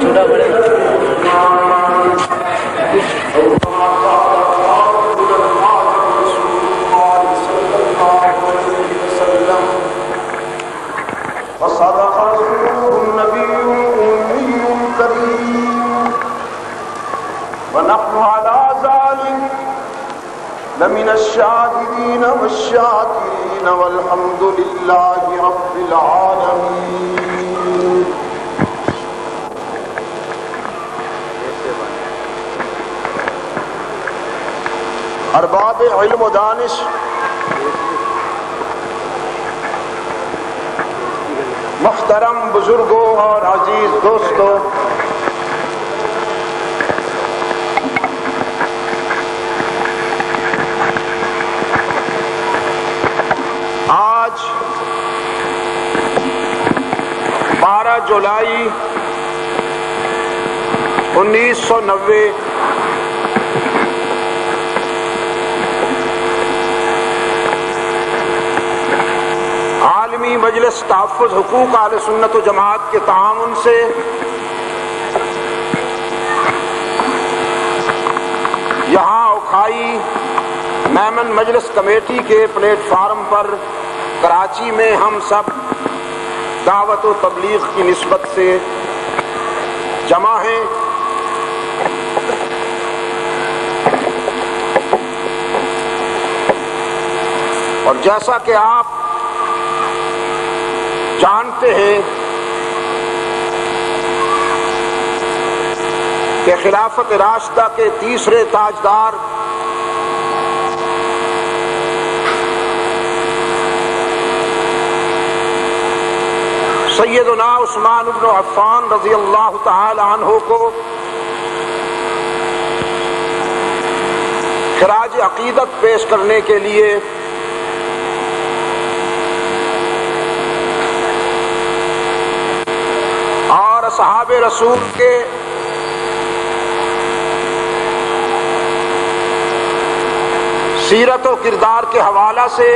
چھوٹا بڑے وصدق رسوله النبي الأمي الكريم ونحن على ذلك لمن الشاهدين والشاكرين والحمد لله رب العالمين. ارباب علم و دانش، محترم بزرگوں اور عزیز دوستوں، آج 12 جولائی 1990 عالمی مجلس تحفظ حقوق اہل سنت و جماعت کے تعاون سے یہاں اوکھائی میمن مجلس کمیٹی کے پلیٹ فارم پر کراچی میں ہم سب دعوت و تبلیغ کی نسبت سے جمع ہیں. اور جیسا کہ آپ جانتے ہیں کہ خلافت راشدہ کے تیسرے تاجدار سیدنا عثمان بن عفان رضی اللہ تعالی عنہ کو خراج عقیدت پیش کرنے کے لیے اور اصحاب رسول کے سیرت و کردار کے حوالہ سے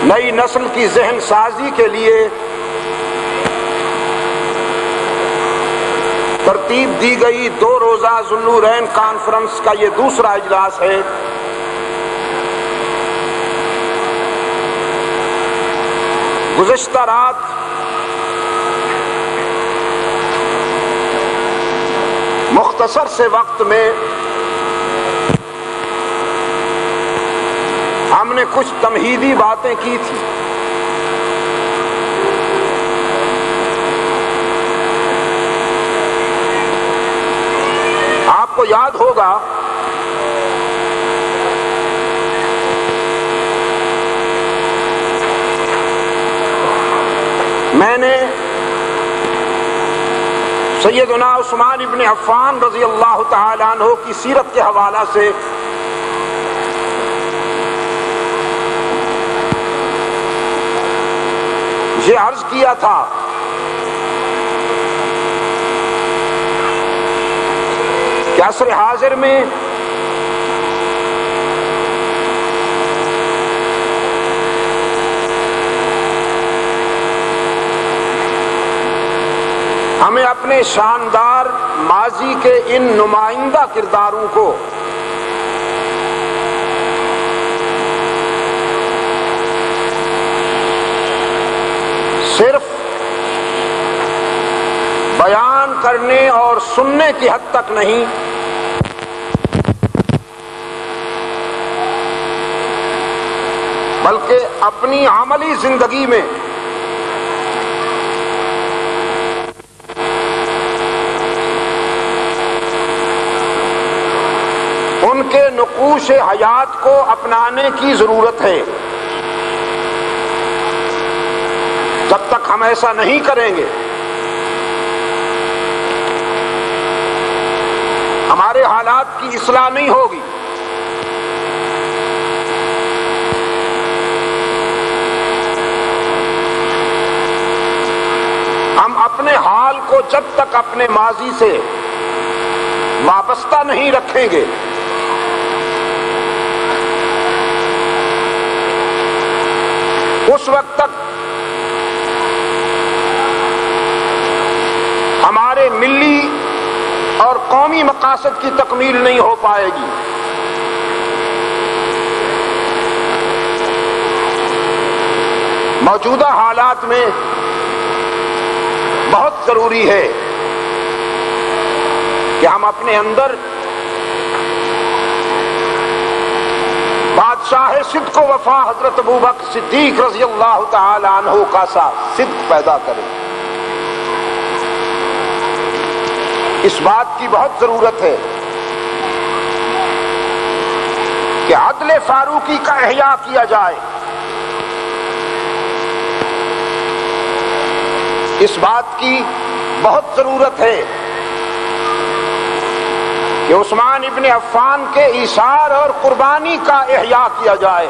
نئی نسل کی ذہن سازی کے لیے ترتیب دی گئی 2 روزہ ذوالنورین کانفرنس کا یہ دوسرا اجلاس ہے. گزشتہ رات مختصر سے وقت میں ہم نے کچھ تمہیدی باتیں کی تھی. آپ کو یاد ہوگا میں نے سیدنا عثمان ابن عفان رضی اللہ تعالی عنہ کی سیرت کے حوالہ سے یہ عرض کیا تھا کہ عصر حاضر میں ہمیں اپنے شاندار ماضی کے ان نمائندہ کرداروں کو صرف بیان کرنے اور سننے کی حد تک نہیں بلکہ اپنی عملی زندگی میں ان کے نقوش حیات کو اپنانے کی ضرورت ہے. جب تک ہم ایسا نہیں کریں گے ہمارے حالات کی اصلاح نہیں ہوگی. ہم اپنے حال کو جب تک اپنے ماضی سے وابستہ نہیں رکھیں گے اس وقت تک مقاصد کی تکمیل نہیں ہو پائے گی۔ موجودہ حالات میں بہت ضروری ہے کہ ہم اپنے اندر بادشاہ صدق و وفا حضرت ابوبکر صدیق رضی اللہ تعالی عنہ کا سا صدق پیدا کریں۔ اس بات کی بہت ضرورت ہے کہ عدل فاروقی کا احیاء کیا جائے۔ اس بات کی بہت ضرورت ہے کہ عثمان ابن عفان کے ایثار اور قربانی کا احیاء کیا جائے۔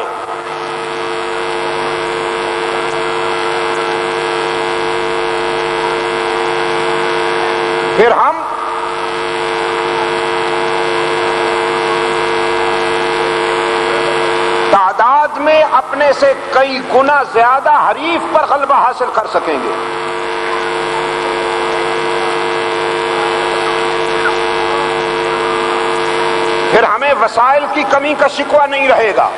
پھر ہم تعداد میں اپنے سے کئی گنا زیادہ حریف پر غلبہ حاصل کر سکیں گے۔ پھر ہمیں وسائل کی کمی کا شکوہ نہیں رہے گا۔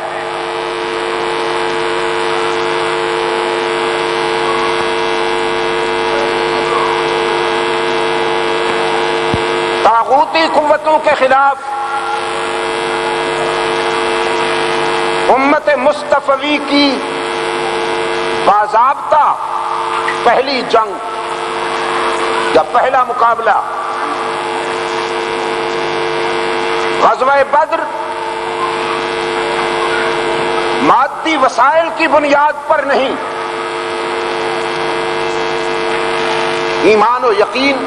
طاغوتی قوتوں کے خلاف امت مصطفی کی باضابطہ پہلی جنگ یا پہلا مقابلہ غزوہ بدر مادی وسائل کی بنیاد پر نہیں، ایمان و یقین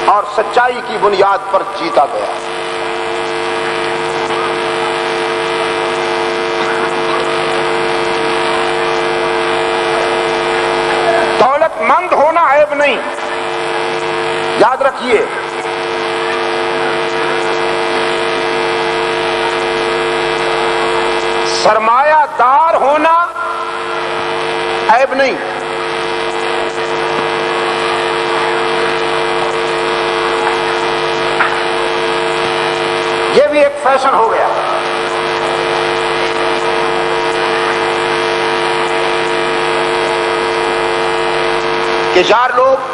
اور سچائی کی بنیاد پر جیتا گیا۔ دولت مند ہونا عیب نہیں، یاد رکھیے۔ سرمایہ دار ہونا عیب نہیں، یہ بھی ایک فیشن ہو گیا۔ کہ چار لوگ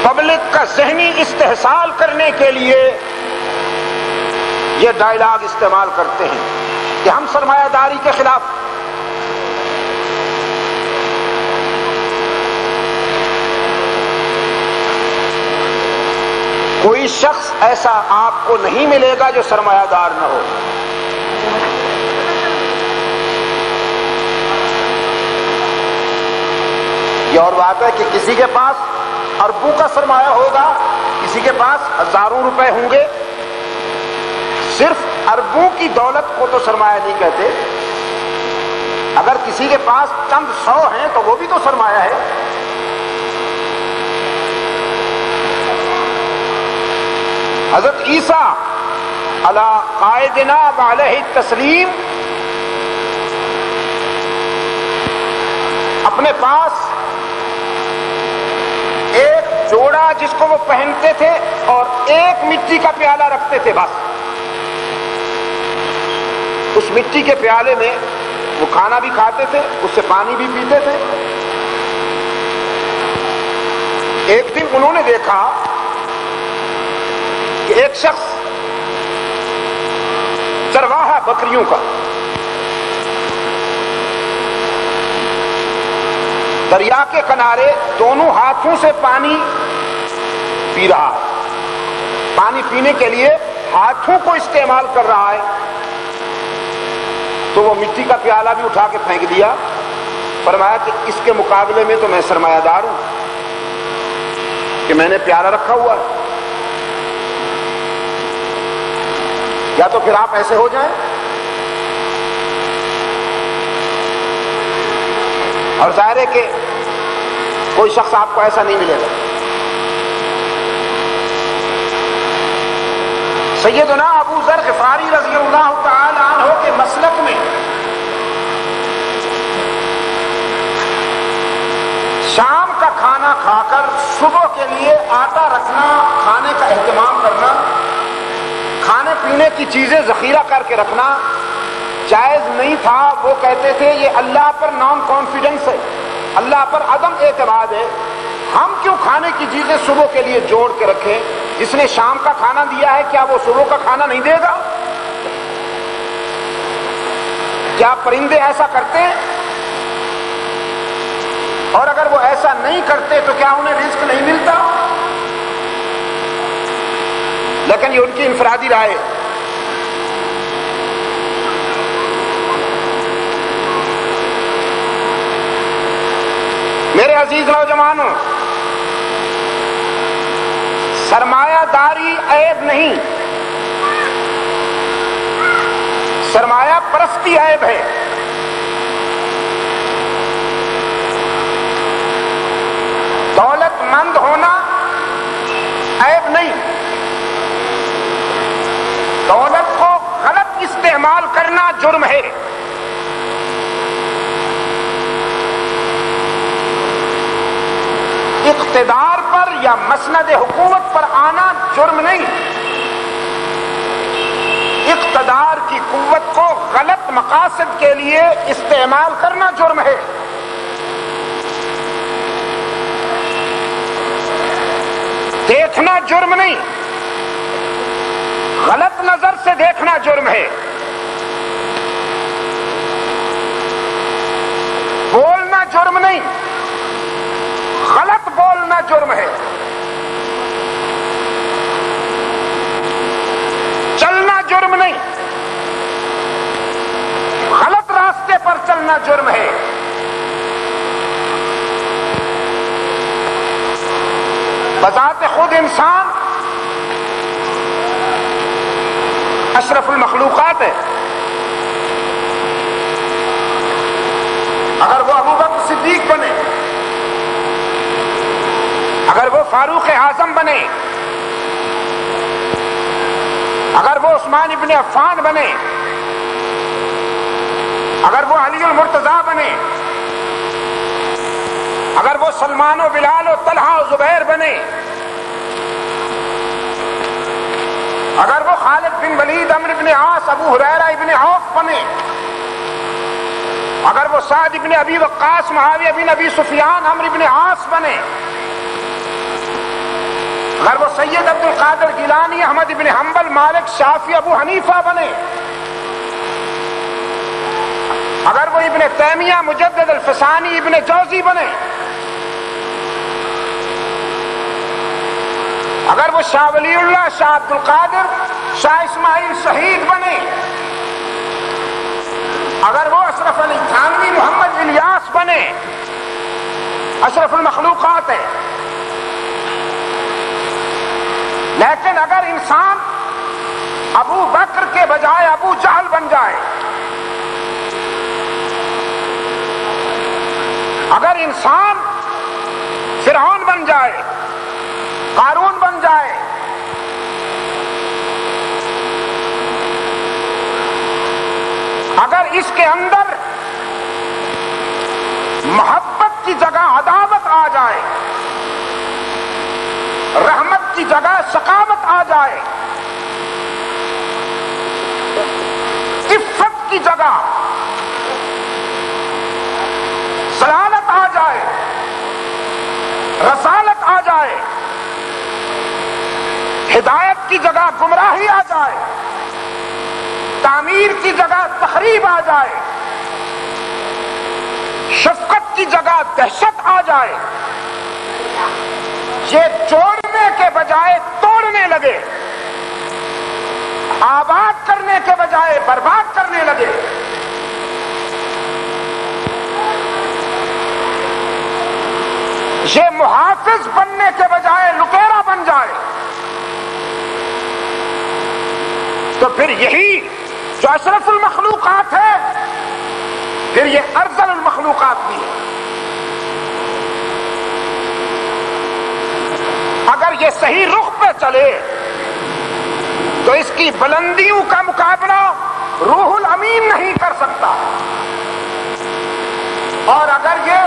پبلک کا ذہنی استحصال کرنے کے لیے یہ ڈائلاگ استعمال کرتے ہیں کہ ہم سرمایہ داری کے خلاف۔ کوئی شخص ایسا آپ کو نہیں ملے گا جو سرمایہ دار نہ ہو۔ یہ اور بات ہے کہ کسی کے پاس اربوں کا سرمایہ ہوگا، کسی کے پاس ہزاروں روپے ہوں گے۔ صرف اربوں کی دولت کو تو سرمایہ نہیں کہتے، اگر کسی کے پاس چند سو ہیں تو وہ بھی تو سرمایہ ہے۔ حضرت عیسیٰ علی قائدنا علیہ التسلیم اپنے پاس ایک جوڑا جس کو وہ پہنتے تھے اور ایک مٹی کا پیالہ رکھتے تھے، بس اس مٹی کے پیالے میں وہ کھانا بھی کھاتے تھے، اس سے پانی بھی پیتے تھے۔ ایک دن انہوں نے دیکھا کہ ایک شخص چرواہا بکریوں کا دریا کے کنارے دونوں ہاتھوں سے پانی پی رہا ہے، پانی پینے کے لیے ہاتھوں کو استعمال کر رہا ہے۔ تو وہ مٹی کا پیالہ بھی اٹھا کے پھینک دیا، فرمایا کہ اس کے مقابلے میں تو میں سرمایہ دار ہوں کہ میں نے پیالہ رکھا ہوا ہے، یا تو پھر آپ ایسے ہو جائیں اور ظاہر ہے کہ کوئی شخص آپ کو ایسا نہیں ملے گا۔ سیدنا ابو ذر غفاری رضی اللہ تعالی عنہ کے مسلک میں شام کا کھانا کھا کر صبح کے لیے آٹا رکھنا، کھانے کا اہتمام کرنا، کھانے پینے کی چیزیں ذخیرہ کر کے رکھنا جائز نہیں تھا۔ وہ کہتے تھے یہ اللہ پر نان کانفیڈنس ہے، اللہ پر عدم اعتماد ہے، ہم کیوں کھانے کی چیزیں صبح کے لیے جوڑ کے رکھیں؟ جس نے شام کا کھانا دیا ہے کیا وہ صبح کا کھانا نہیں دے گا؟ کیا پرندے ایسا کرتے ہیں؟ اور اگر وہ ایسا نہیں کرتے تو کیا انہیں رزق نہیں ملتا؟ لیکن یہ ان کی انفرادی رائے ہے۔ میرے عزیز نوجوانوں، سرمایہ داری عیب نہیں، سرمایہ پرستی عیب ہے۔ دولت مند ہونا عیب نہیں، دولت کو غلط استعمال کرنا جرم ہے۔ اقتدار پر یا مسند حکومت پر آنا جرم نہیں، اقتدار کی قوت کو غلط مقاصد کے لیے استعمال کرنا جرم ہے۔ دیکھنا جرم نہیں، غلط نظر سے دیکھنا جرم ہے۔ بولنا جرم نہیں، غلط بولنا جرم ہے۔ چلنا جرم نہیں، غلط راستے پر چلنا جرم ہے۔ بذات خود انسان اشرف المخلوقات ہے۔ اگر وہ ابوبکر صدیق بنے، اگر وہ فاروق اعظم بنے، اگر وہ عثمان ابن عفان بنے، اگر وہ علی المرتضیٰ بنے، اگر وہ سلمان و بلال و طلحہ و زبیر بنے، اگر وہ خالد بن ولید، عمرو بن عاص، ابو ہریرہ ابن عوف بنے، اگر وہ سعد ابن ابی وقاص، معاویہ بن ابی سفیان، عمرو بن عاص بنے، اگر وہ سید عبد القادر گیلانی، احمد بن حنبل، مالک، شافعی، ابو حنیفہ بنے، اگر وہ ابن تیمیہ، مجدد الفسانی، ابن جوزی بنے، اگر وہ شاہ ولی اللہ، شاہ عبد القادر، شاہ اسماعیل شہید بنے، اگر وہ اشرف علی تھانوی، محمد الیاس بنے، اشرف المخلوقات ہے۔ لیکن اگر انسان ابو بکر کے بجائے ابو جہل بن جائے، اگر انسان فرعون بن جائے، قارون بن جائے، اگر اس کے اندر محبت کی جگہ عداوت آ جائے، رحمت کی جگہ شقاوت آ جائے، عفت کی جگہ ضلالت آ جائے، رسالت آ جائے، ہدایت کی جگہ گمراہی آ جائے، تعمیر کی جگہ تخریب آ جائے، شفقت کی جگہ دہشت آ جائے، یہ جوڑنے کے بجائے توڑنے لگے، آباد کرنے کے بجائے برباد کرنے لگے، یہ محافظ بننے کے بجائے لٹیرا بن جائے، تو پھر یہی جو اشرف المخلوقات ہے، پھر یہ ارذل المخلوقات بھی ہے۔ اگر یہ صحیح رخ پہ چلے تو اس کی بلندیوں کا مقابلہ روح الامین نہیں کر سکتا، اور اگر یہ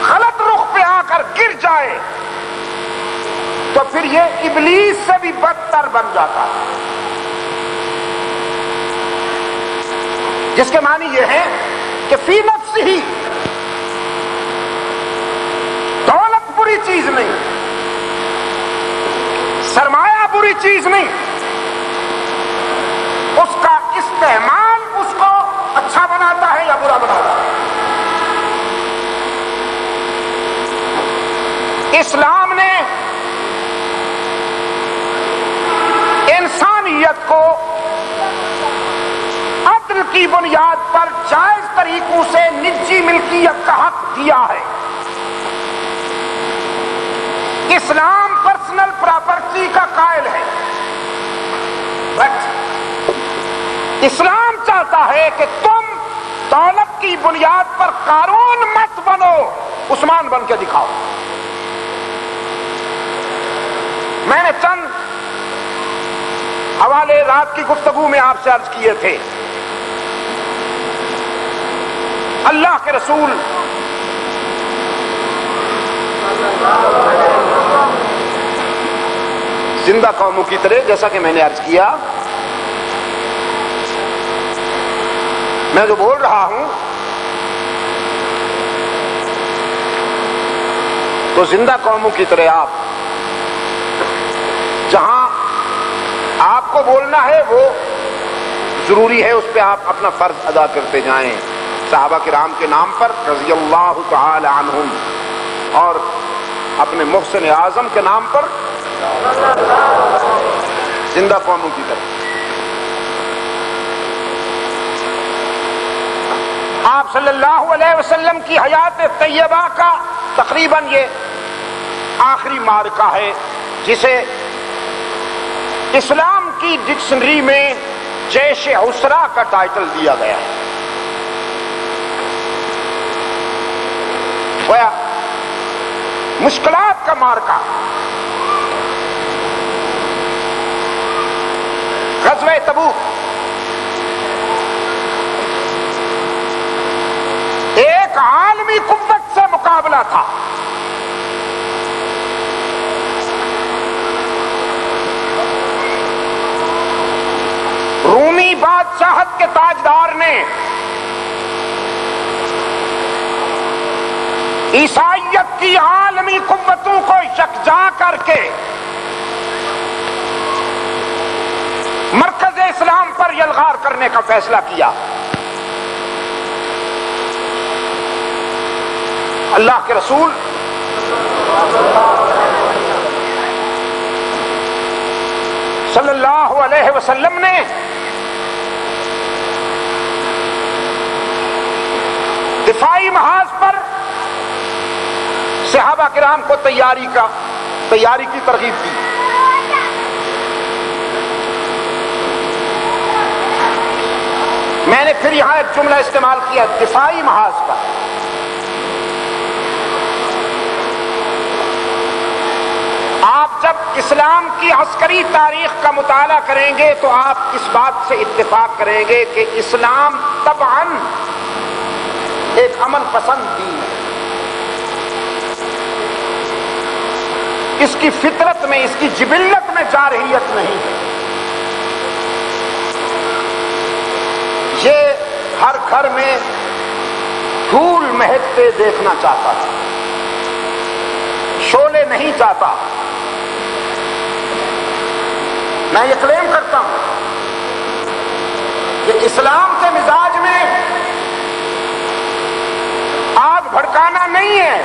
غلط رخ پہ آ کر گر ہے تو پھر یہ ابلیس سے بھی بدتر بن جاتا ہے، جس کے معنی یہ ہے کہ فی نفس ہی دولت بری چیز نہیں، سرمایہ بری چیز نہیں، اس کا استعمال اس کو اچھا بناتا ہے یا برا بناتا ہے۔ اسلام نے انسانیت کو عدل کی بنیاد پر جائز طریقوں سے نجی ملکیت کا حق دیا ہے۔ اسلام پرسنل پراپرٹی کا قائل ہے، بٹ اسلام چاہتا ہے کہ تم دولت کی بنیاد پر قارون مت بنو، عثمان بن کے دکھاؤ۔ میں نے چند حوالے رات کی گفتگو میں آپ سے عرض کیے تھے۔ اللہ کے رسول زندہ قوموں کی طرح، جیسا کہ میں نے عرض کیا، میں جو بول رہا ہوں تو زندہ قوموں کی طرح آپ جہاں آپ کو بولنا ہے وہ ضروری ہے، اس پہ آپ اپنا فرض ادا کرتے جائیں، صحابہ کرام کے نام پر رضی اللہ تعالی عنہم، اور اپنے محسن اعظم کے نام پر زندہ قوموں کی طرف۔ آپ صلی اللہ علیہ وسلم کی حیات طیبہ کا تقریباً یہ آخری معرکہ ہے جسے اسلام کی ڈکشنری میں جیش عسرا کا ٹائٹل دیا گیا ہے۔ گویا مشکلات کا معرکہ، غزوہ تبوک ایک عالمی قوت سے مقابلہ تھا۔ رومی بادشاہت کے تاجدار نے عیسائیت کی عالمی قوتوں کو یکجا کر کے مرکز اسلام پر یلغار کرنے کا فیصلہ کیا۔ اللہ کے رسول صلی اللہ علیہ وسلم نے دفاعی محاذ پر صحابہ کرام کو تیاری کی ترغیب دی۔ میں نے پھر یہاں ایک جملہ استعمال کیا، دفاعی محاذ پر۔ آپ جب اسلام کی عسکری تاریخ کا مطالعہ کریں گے تو آپ اس بات سے اتفاق کریں گے کہ اسلام طبعاً ایک امن پسند دین ہے۔ اس کی فطرت میں، اس کی جبلت میں جارحیت نہیں ہے۔ یہ ہر گھر میں پھول مہکتے دیکھنا چاہتا ہے، شعلے نہیں چاہتا۔ میں یہ کلیم کرتا ہوں کہ اسلام کے مزاج میں آگ بھڑکانا نہیں ہے،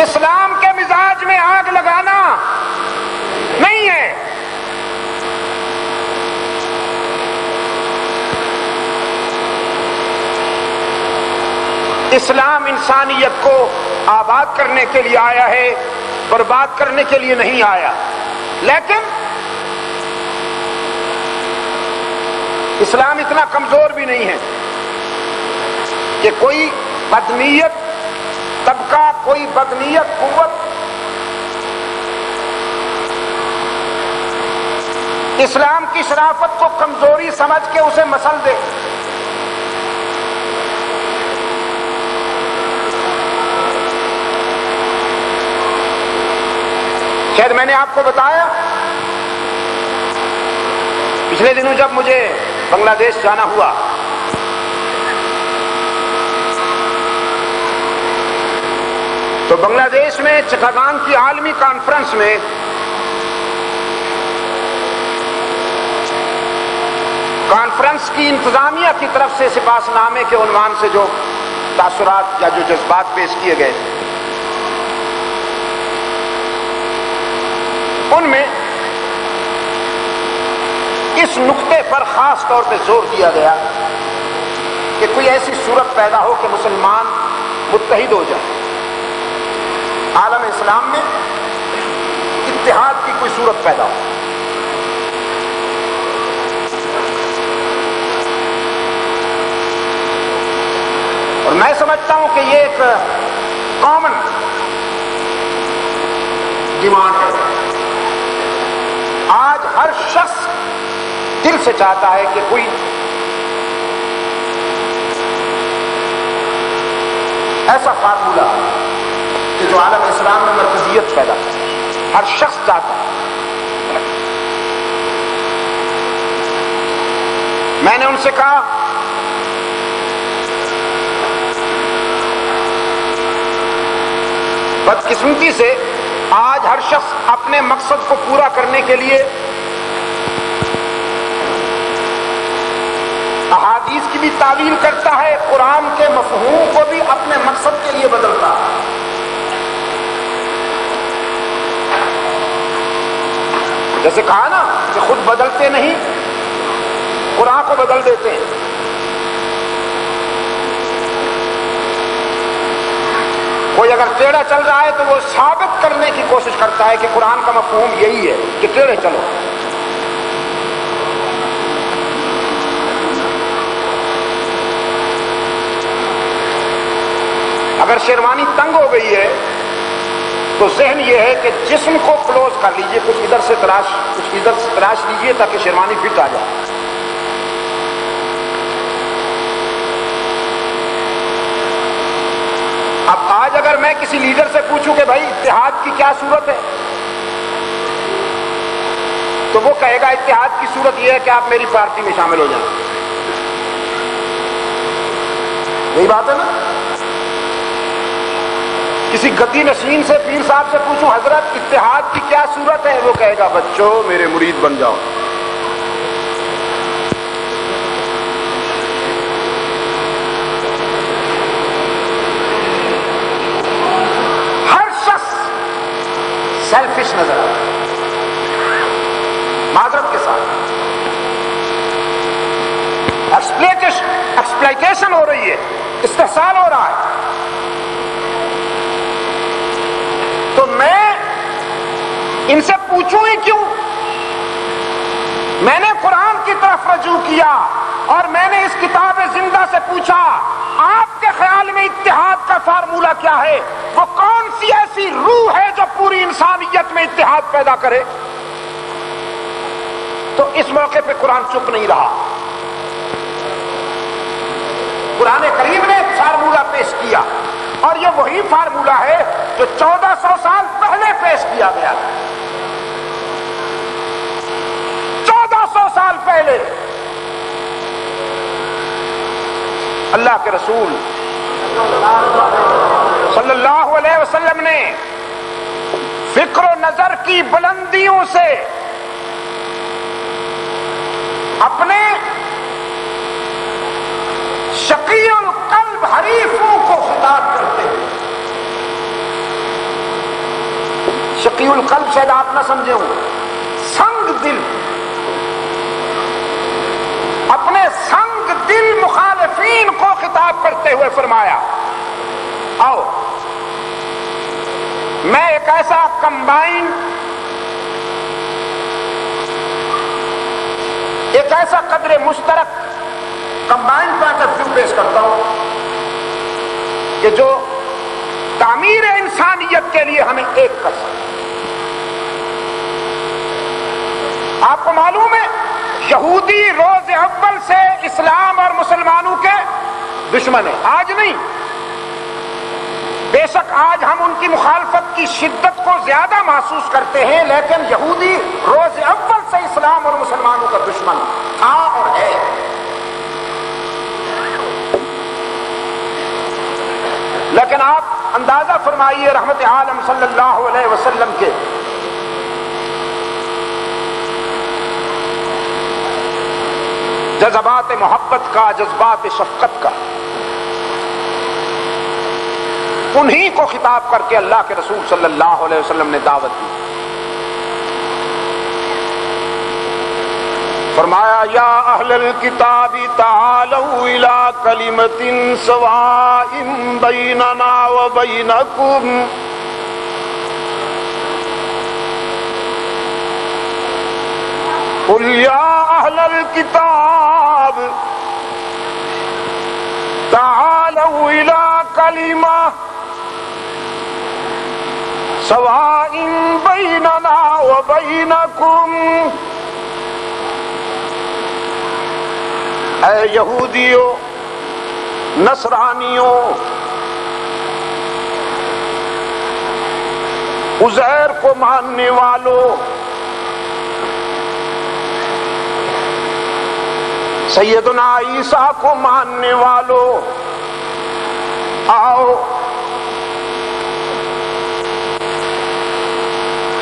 اسلام کے مزاج میں آگ لگانا نہیں ہے۔ اسلام انسانیت کو آباد کرنے کے لیے آیا ہے، برباد کرنے کے لیے نہیں آیا۔ لیکن اسلام اتنا کمزور بھی نہیں ہے کہ کوئی بدنیت طبقہ، کوئی بدنیت قوت اسلام کی شرافت کو کمزوری سمجھ کے اسے مسل دے۔ شاید میں نے آپ کو بتایا پچھلے دنوں جب مجھے بنگلہ دیش جانا ہوا تو بنگلہ دیش میں چٹاگان کی عالمی کانفرنس میں کانفرنس کی انتظامیہ کی طرف سے سپاس نامے کے عنوان سے جو تاثرات یا جو جذبات پیش کیے گئے ان میں اس نقطے پر خاص طور پہ زور دیا گیا کہ کوئی ایسی صورت پیدا ہو کہ مسلمان متحد ہو جائے، عالم اسلام میں اتحاد کی کوئی صورت پیدا ہو۔ اور میں سمجھتا ہوں کہ یہ ایک کامن ڈیمانڈ ہے۔ آج ہر شخص دل سے چاہتا ہے کہ کوئی ایسا فارمولہ کہ جو عالم اسلام میں مرکزیت پیدا کرے، ہر شخص چاہتا ہے۔ میں نے ان سے کہا بدقسمتی سے آج ہر شخص اپنے مقصد کو پورا کرنے کے لیے احادیث کی بھی تعویل کرتا ہے، قرآن کے مفہوم کو بھی اپنے مقصد کے لیے بدلتا ہے۔ جیسے کہا نا کہ خود بدلتے نہیں، قرآن کو بدل دیتے ہیں۔ کوئی اگر ٹیڑھا چل رہا ہے تو وہ ثابت کرنے کی کوشش کرتا ہے کہ قرآن کا مفہوم یہی ہے کہ ٹیڑھے چلو۔ اگر شیروانی تنگ ہو گئی ہے تو ذہن یہ ہے کہ جسم کو کلوز کر لیجئے، کچھ ادھر سے تراش لیجئے تاکہ شیروانی فٹ آ جائے۔ اب آج اگر میں کسی لیڈر سے پوچھوں کہ بھائی اتحاد کی کیا صورت ہے تو وہ کہے گا اتحاد کی صورت یہ ہے کہ آپ میری پارٹی میں شامل ہو جائیں۔ یہی بات ہے نا؟ کسی گدی نشین سے پیر صاحب سے پوچھوں حضرت اتحاد کی کیا صورت ہے، وہ کہے گا بچوں میرے مرید بن جاؤ۔ ہر شخص سیلفش نظر آتا ہے، معذرت کے ساتھ ایکسپلائٹیشن ہو رہی ہے، استحصال ہو رہا ہے۔ تو میں ان سے پوچھوں ہی کیوں؟ میں نے قرآن کی طرف رجوع کیا اور میں نے اس کتاب زندہ سے پوچھا آپ کے خیال میں اتحاد کا فارمولہ کیا ہے؟ وہ کون سی ایسی روح ہے جو پوری انسانیت میں اتحاد پیدا کرے؟ تو اس موقع پہ قرآن چپ نہیں رہا، قرآن کریم نے ایک فارمولہ پیش کیا، اور یہ وہی فارمولہ ہے جو 1400 سال پہلے پیش کیا گیا تھا۔ 1400 سال پہلے اللہ کے رسول صلی اللہ علیہ وسلم نے فکر و نظر کی بلندیوں سے اپنے شقی القلب حریفوں کو خطاب کرتے ہیں۔ شقی القلب شاید آپ نہ سمجھے ہوں، سنگ دل، اپنے سنگ دل مخالفین کو خطاب کرتے ہوئے فرمایا آؤ میں ایک ایسا کمبائن، ایک ایسا قدر مشترک کمبائن پوائنٹ آف ویو پیش کرتا ہوں کہ جو تعمیر انسانیت کے لیے ہمیں ایک کر سکے۔ آپ کو معلوم ہے یہودی روز اول سے اسلام اور مسلمانوں کے دشمن ہیں، آج نہیں، بے شک شک آج ہم ان کی مخالفت کی شدت کو زیادہ محسوس کرتے ہیں، لیکن یہودی روز اول سے اسلام اور مسلمانوں کا دشمن تھا اور ہے۔ لیکن آپ اندازہ فرمائیے رحمت عالم صلی اللہ علیہ وسلم کے جذبات محبت کا، جذبات شفقت کا، انہی کو خطاب کر کے اللہ کے رسول صلی اللہ علیہ وسلم نے دعوت دی۔ فرمایا یا اہل الکتاب تعالوا الی کلمۃ سواء بیننا وبینکم قل یا اہل الکتاب تعالوا الی کلمۃ سواء بیننا وبینکم، اے یہودیوں، نصرانیوں، عزیر کو ماننے والوں، سیدنا عیسیٰ کو ماننے والوں، آؤ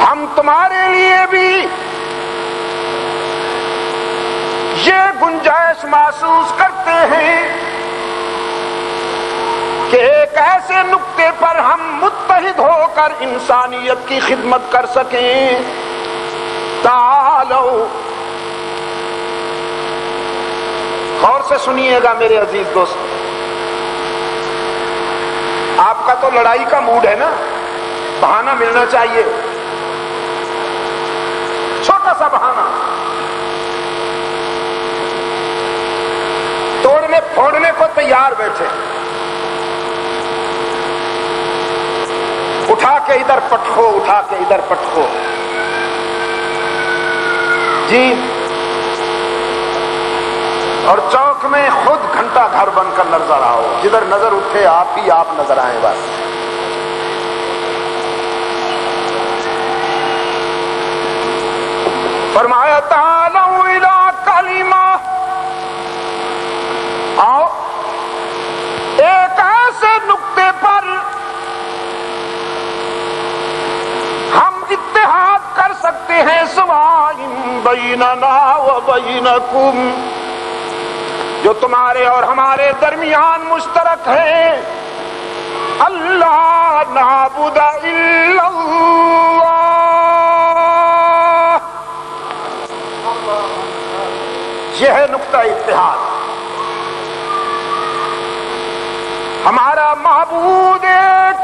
ہم تمہارے لیے بھی یہ گنجائش محسوس کرتے ہیں کہ ایک ایسے نقطے پر ہم متحد ہو کر انسانیت کی خدمت کر سکیں۔ تعالو، غور سے سنیے گا میرے عزیز دوست، آپ کا تو لڑائی کا موڈ ہے نا، بہانہ ملنا چاہیے، چھوٹا سا بہانہ، توڑنے پھوڑنے کو تیار بیٹھے، اٹھا کے ادھر پٹخو، اٹھا کے ادھر پٹخو، جی، اور چوک میں خود گھنٹہ گھر بن کر نظر آؤ، جدھر نظر اٹھے آپ ہی آپ نظر آئیں بس۔ فرمایا تعالوا الی کلمہ، آؤ ایک ایسے نقطے پر ہم اتحاد کر سکتے ہیں، سواء بیننا وبینکم، جو تمہارے اور ہمارے درمیان مشترک ہے، اللہ نعبد الا اللہ، یہ ہے نقطہ اتحاد، ہمارا معبود ایک۔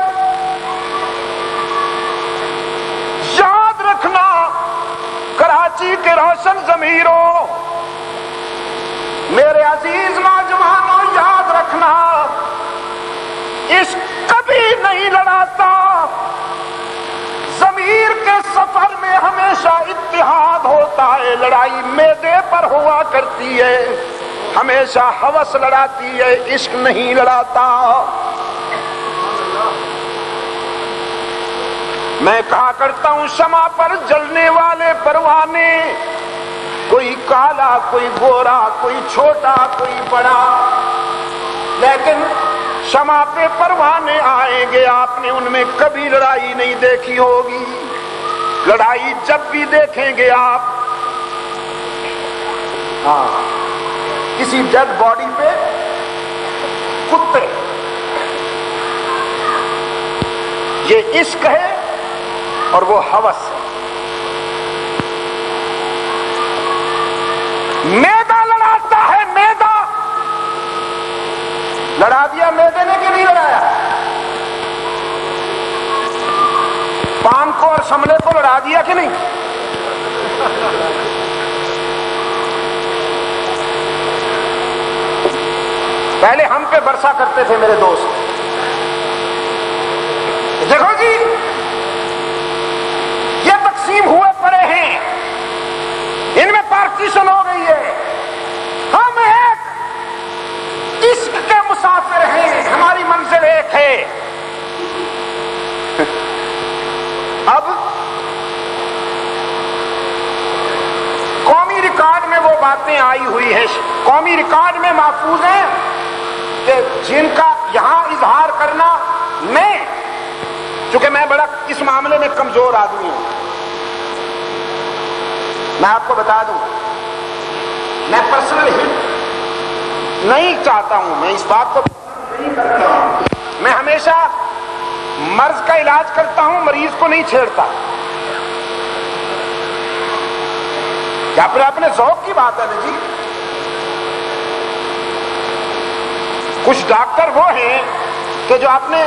یاد رکھنا کراچی کے روشن ضمیروں، میرے عزیز نوجوانوں، یاد رکھنا عشق کبھی نہیں لڑاتا، ضمیر کے سفر میں ہمیشہ اتحاد ہوتا ہے، لڑائی معدے پر ہوا کرتی ہے، ہمیشہ ہوس لڑاتی ہے، عشق نہیں لڑاتا۔ میں کہا کرتا ہوں شمع پر جلنے والے پروانے، کوئی کالا، کوئی گورا، کوئی چھوٹا، کوئی بڑا، لیکن شمع پہ پروانے آئیں گے، آپ نے ان میں کبھی لڑائی نہیں دیکھی ہوگی۔ لڑائی جب بھی دیکھیں گے آپ، ہاں، کسی ڈیڈ باڈی پہ کتے، یہ عشق ہے اور وہ ہوس ہے۔ میدا لڑاتا ہے، میدا لڑا دیا میدے نے کہ نہیں لڑایا؟ پان کو اور شملے کو لڑا دیا کہ نہیں؟ پہلے ہم پہ برسا کرتے تھے میرے دوست، دیکھو جی یہ تقسیم ہوئے پڑے ہیں، ان میں پارٹیشن ہو گئی ہے، ہم ایک عشق کے مسافر ہیں، ہماری منزل ایک ہے، آئی ہوئی ہیں، قومی ریکارڈ میں محفوظ ہیں، کہ جن کا یہاں اظہار کرنا، میں چونکہ میں بڑا اس معاملے میں کمزور آدمی ہوں، میں آپ کو بتا دوں، میں پرسنل ہٹ نہیں چاہتا ہوں، میں اس بات کو نہیں کرتا ہوں، میں ہمیشہ مرض کا علاج کرتا ہوں، مریض کو نہیں چھیڑتا، یا پھر اپنے ذوق کی بات ہے نا جی۔ کچھ ڈاکٹر وہ ہیں کہ جو اپنے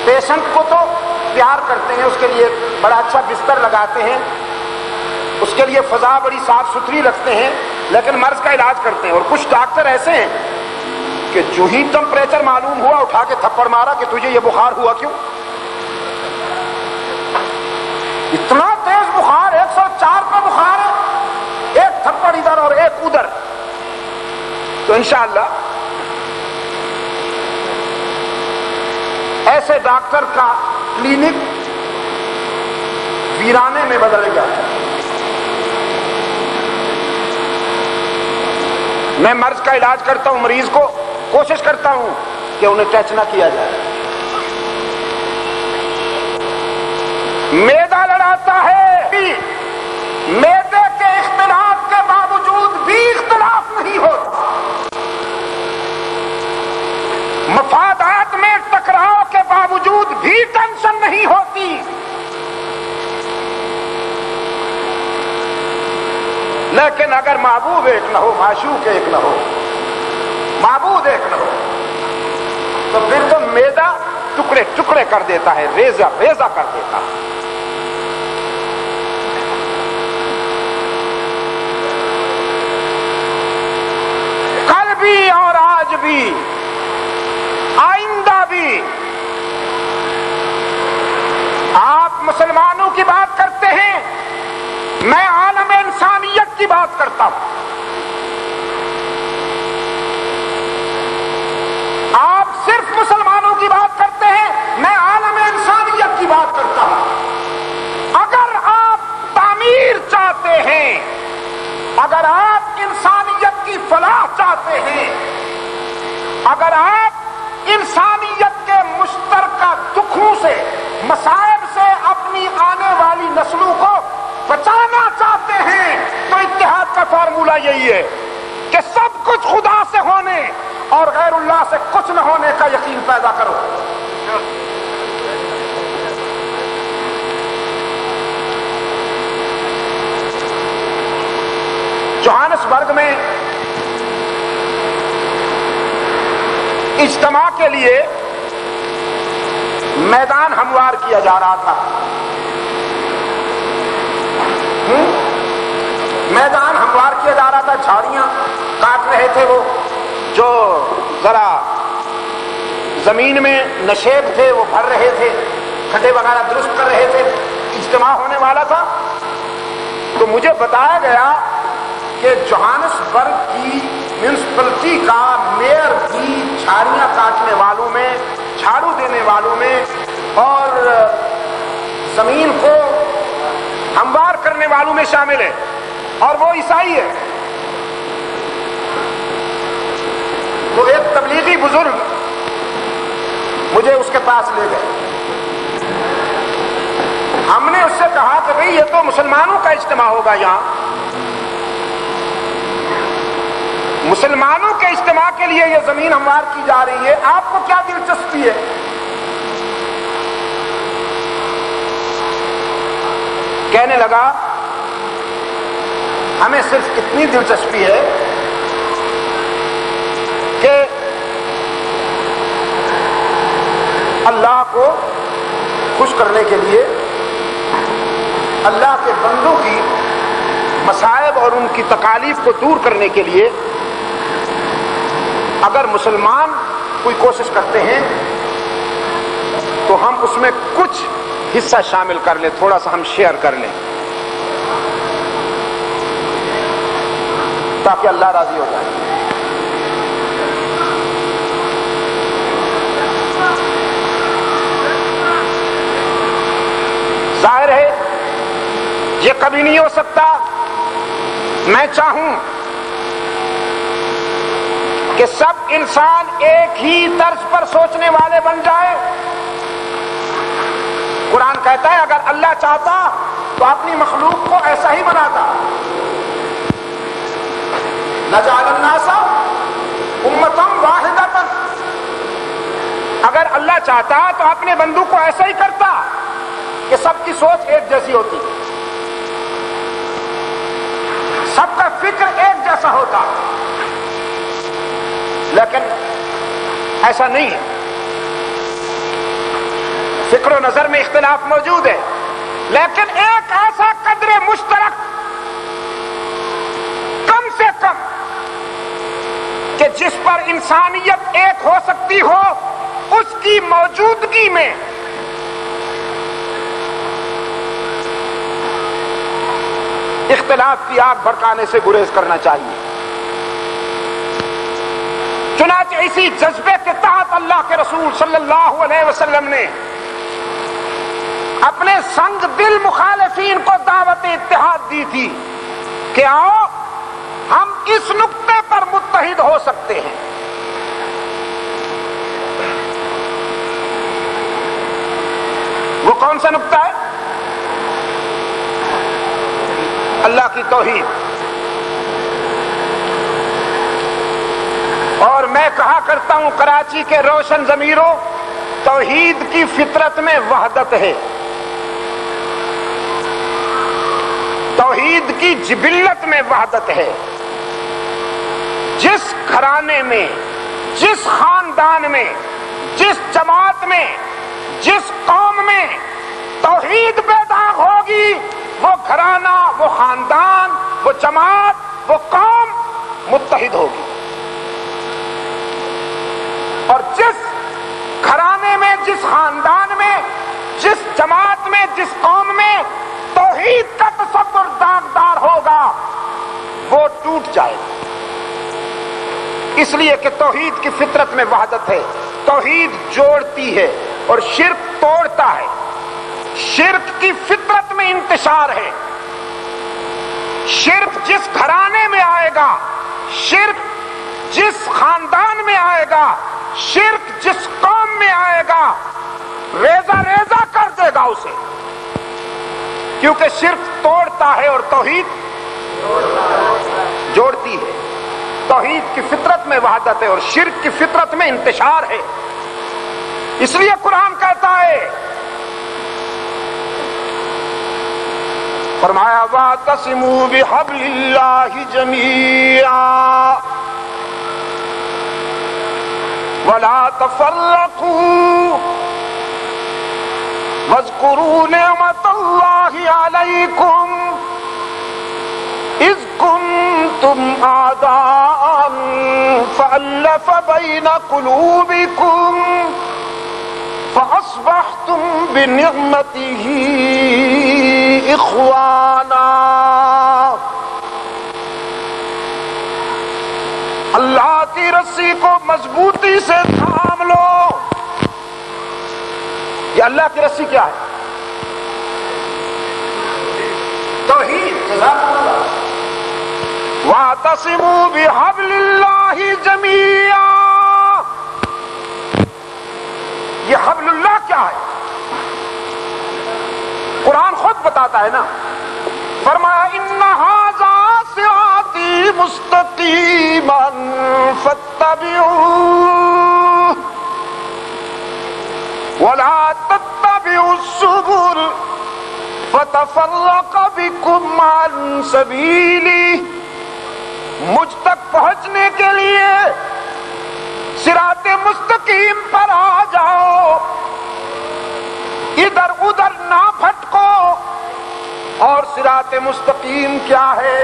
پیشنٹ کو تو پیار کرتے ہیں، اس کے لیے بڑا اچھا بستر لگاتے ہیں، اس کے لیے فضا بڑی صاف ستھری رکھتے ہیں، لیکن مرض کا علاج کرتے ہیں۔ اور کچھ ڈاکٹر ایسے ہیں کہ جو ہی ٹمپریچر معلوم ہوا اٹھا کے تھپڑ مارا کہ تجھے یہ بخار ہوا کیوں؟ اتنا تیز بخار، 104 پہ بخار ہے، ایک تھپڑ ادھر اور ایک ادھر۔ تو انشاءاللہ ایسے ڈاکٹر کا کلینک ویرانے میں بدل گیا۔ میں مرض کا علاج کرتا ہوں، مریض کو کوشش کرتا ہوں کہ انہیں ٹچ نہ کیا جائے۔ معدہ لڑاتا ہے، معدے کے اختلاف کے باوجود بھی اختلاف نہیں ہوتا، مفادات میں ٹکراؤ کے باوجود بھی ٹینشن نہیں ہوتی، لیکن اگر محبوب ایک نہ ہو، معشوق ایک نہ ہو، معبود ایک نہ ہو، تو پھر تو معدہ ٹکڑے ٹکڑے کر دیتا ہے، ریزہ ریزہ کر دیتا ہے۔ کل بھی اور آج بھی، آئندہ بھی آپ مسلمانوں کی بات کرتے ہیں، میں عالم انسانیت کی بات کرتا ہوں۔ آپ صرف مسلمانوں کی بات کرتے ہیں، میں عالم انسانیت کی بات کرتا ہوں۔ اگر آپ تعمیر چاہتے ہیں، اگر آپ انسانیت کی فلاح چاہتے ہیں، اگر آپ انسانیت کے مشترکہ دکھوں سے، مصائب سے اپنی آنے والی نسلوں کو بچانا چاہتے ہیں، تو اتحاد کا فارمولہ یہی ہے کہ سب کچھ خدا سے ہونے اور غیر اللہ سے کچھ نہ ہونے کا یقین پیدا کرو۔ جوہانسبرگ میں اجتماع کے لیے میدان ہموار کیا جا رہا تھا، میدان ہموار کیا جا رہا تھا، جھاڑیاں کاٹ رہے تھے، وہ جو ذرا زمین میں نشیب تھے وہ بھر رہے تھے، کھڈے وغیرہ درست کر رہے تھے، اجتماع ہونے والا تھا۔ تو مجھے بتایا گیا کہ جوہانسبرگ کی میونسپلٹی کا میئر بھی جھاڑیاں کاٹنے والوں میں، جھاڑو دینے والوں میں اور زمین کو ہموار کرنے والوں میں شامل ہے، اور وہ عیسائی ہے۔ تو ایک تبلیغی بزرگ مجھے اس کے پاس لے گئے، ہم نے اس سے کہا کہ بھئی یہ تو مسلمانوں کا اجتماع ہوگا، یہاں مسلمانوں کے اجتماع کے لیے یہ زمین ہموار کی جا رہی ہے، آپ کو کیا دلچسپی ہے؟ کہنے لگا ہمیں صرف اتنی دلچسپی ہے کہ اللہ کو خوش کرنے کے لیے، اللہ کے بندوں کی مصائب اور ان کی تکالیف کو دور کرنے کے لیے اگر مسلمان کوئی کوشش کرتے ہیں تو ہم اس میں کچھ حصہ شامل کر لیں، تھوڑا سا ہم شیئر کر لیں تاکہ اللہ راضی ہو جائے۔ ظاہر ہے یہ کبھی نہیں ہو سکتا، میں چاہوں کہ سب انسان ایک ہی طرز پر سوچنے والے بن جائے؟ قرآن کہتا ہے اگر اللہ چاہتا تو اپنی مخلوق کو ایسا ہی بناتا. لجعل الناس امۃ واحدۃ، اگر اللہ چاہتا تو اپنے بندوں کو ایسا ہی کرتا کہ سب کی سوچ ایک جیسی ہوتی، سب کا فکر ایک جیسا ہوتا، لیکن ایسا نہیں ہے. فکر و نظر میں اختلاف موجود ہے، لیکن ایک ایسا قدر مشترک کم سے کم کہ جس پر انسانیت ایک ہو سکتی ہو، اس کی موجودگی میں اختلاف کی آگ بھڑکانے سے گریز کرنا چاہیے. چنانچہ اسی جذبے کے تحت اللہ کے رسول صلی اللہ علیہ وسلم نے اپنے سنگ دل مخالفین کو دعوت اتحاد دی تھی کہ آؤ ہم اس نقطے پر متحد ہو سکتے ہیں. وہ کون سا نقطہ ہے؟ اللہ کی توحید. اور میں کہا کرتا ہوں کراچی کے روشن ضمیروں، توحید کی فطرت میں وحدت ہے، توحید کی جبلت میں وحدت ہے. جس گھرانے میں، جس خاندان میں، جس جماعت میں، جس قوم میں توحید بے داغ ہوگی، وہ گھرانہ، وہ خاندان، وہ جماعت، وہ قوم متحد ہوگی. اور جس گھرانے میں، جس خاندان میں، جس جماعت میں، جس قوم میں توحید کا تصور داغدار ہوگا، وہ ٹوٹ جائے گا. اس لیے کہ توحید کی فطرت میں وحدت ہے. توحید جوڑتی ہے اور شرک توڑتا ہے. شرک کی فطرت میں انتشار ہے. شرک جس گھرانے میں آئے گا، شرک جس خاندان میں آئے گا، شرک جس قوم میں آئے گا، ریزہ ریزہ کر دے گا اسے. کیونکہ شرک توڑتا ہے اور توحید جوڑتی ہے. توحید کی فطرت میں وحدت ہے اور شرک کی فطرت میں انتشار ہے. اس لیے قرآن کہتا ہے، فرمایا وَاعْتَصِمُوا بِحَبْلِ اللَّهِ جَمِيعًا وَلَا تَفَرَّقُوا وَاذْكُرُوا نِعْمَةَ اللَّهِ عَلَيْكُمْ إِذْ كُنْتُمْ أَعْدَاءً فَأَلَّفَ بَيْنَ قُلُوبِكُمْ فَأَصْبَحْتُمْ بِنِعْمَتِهِ إِخْوَانًا. اللہ کی رسی کو مضبوطی سے تھام لو. یہ اللہ کی رسی کیا ہے؟ توحید. وَاعْتَصِمُوا بِحَبْلِ اللَّهِ جَمِيعًا. یہ حبل اللہ کیا ہے؟ قرآن خود بتاتا ہے نا. فرمایا إِنَّ هَذَا صِرَاطِي مُسْتَقِيمًا فَاتَّبِعُوهُ وَلَا تَتَّبِعُوا السُّبُلَ فَتَفَرَّقَ بِكُمْ عَنْ سَبِيلِهِ. مجھ تک پہنچنے کے لیے صراط مستقیم پر آ جاؤ، ادھر ادھر نہ بھٹکو. اور صراط مستقیم کیا ہے؟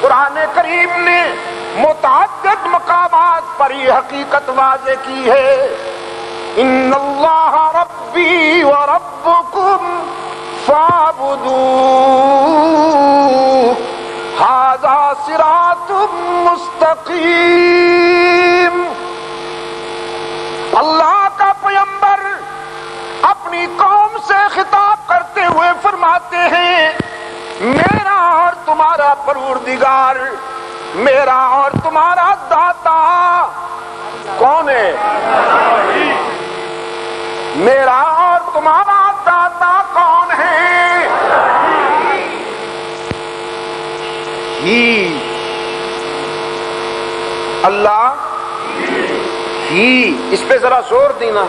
قرآن کریم نے متعدد مقامات پر یہ حقیقت واضح کی ہے. ان اللہ ربی وربکم فاعبدوہ ھذا صراط مستقیم. اللہ کا پیغمبر اپنی قوم سے خطاب کرتے ہوئے فرماتے ہیں، میرا اور تمہارا پروردگار، میرا اور تمہارا داتا اللہ ہی، اس پہ ذرا زور دینا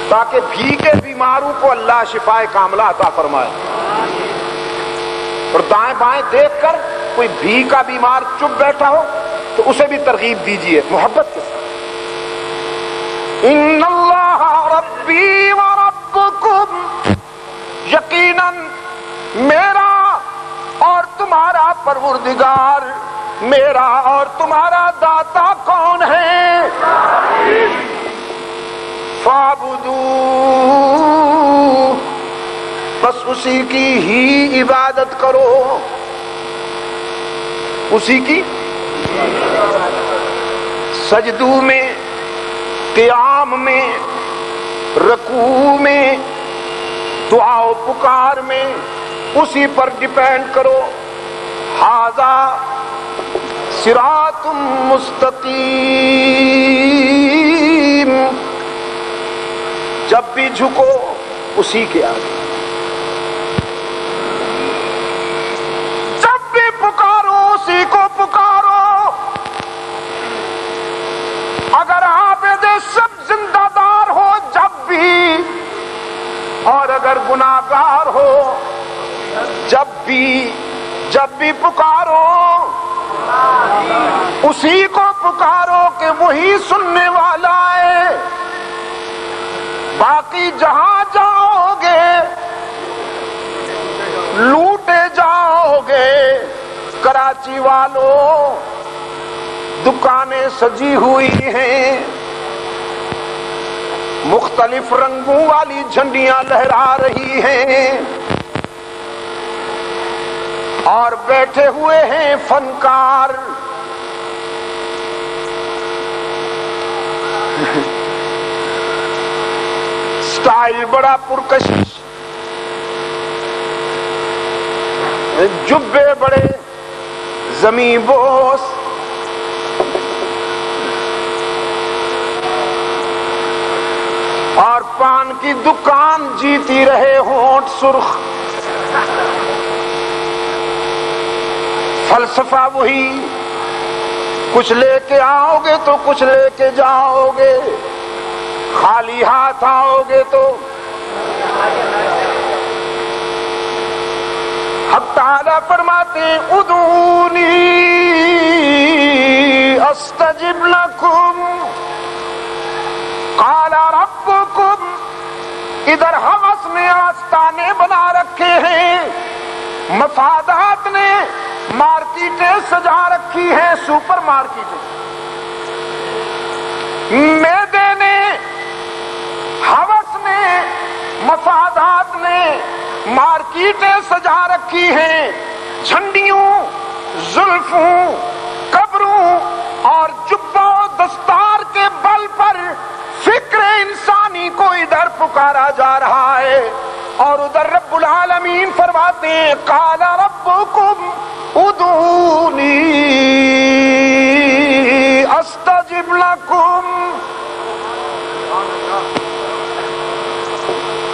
تاکہ بھیگے بیماروں کو اللہ شفائے کاملہ عطا فرمائے. اور دائیں بائیں دیکھ کر کوئی بھیگا بیمار چپ بیٹھا ہو تو اسے بھی ترغیب دیجیے محبت کے ساتھ. ان اللہ ربی و ربکم، یقیناً میرا اور تمہارا پروردگار، میرا اور تمہارا داتا کون ہے؟ فَاعْبُدُوهُ، بس اسی کی ہی عبادت کرو، اسی کی. سجدوں میں، قیام میں، رکوع میں، دعا و پکار میں اسی پر ڈیپینڈ کرو. ھذا صراط مستقیم، جب بھی جھکو اسی کے آگے، جب بھی پکارو اسی کو پکارو. اگر عابد سب زندہ دار ہو جب بھی، اور اگر گناہگار ہو جب بھی پکارو اسی کو پکارو کہ وہی سننے والا ہے. باقی جہاں جاؤ گے لوٹے جاؤ گے. کراچی والوں دکانیں سجی ہوئی ہیں، مختلف رنگوں والی جھنڈیاں لہرا رہی ہیں، اور بیٹھے ہوئے ہیں فنکار. سٹائل بڑا پرکشش، جبے بڑے زمیں بوس، اور پان کی دکان جیتی رہے ہونٹ سرخ. فلسفہ وہی، کچھ لے کے آؤ گے تو کچھ لے کے جاؤ گے، خالی ہاتھ آؤ گے تو. حق تعالیٰ فرماتے ہیں ادعونی استجب لکم قال ربکم. ادھر ہوس نے آستانے بنا رکھے ہیں، مفادات نے مارکیٹیں سجا رکھی ہیں، سپر مارکیٹیں. میدے نے، ہوس نے، مفادات نے مارکیٹیں سجا رکھی ہیں. جھنڈیوں، زلفوں، قبروں اور جبوں دستار کے بل پر فکر انسانی کو ادھر پکارا جا رہا ہے، اور ادھر رب العالمین فرماتے ہیں قال ربکم ادعونی استجب لکم.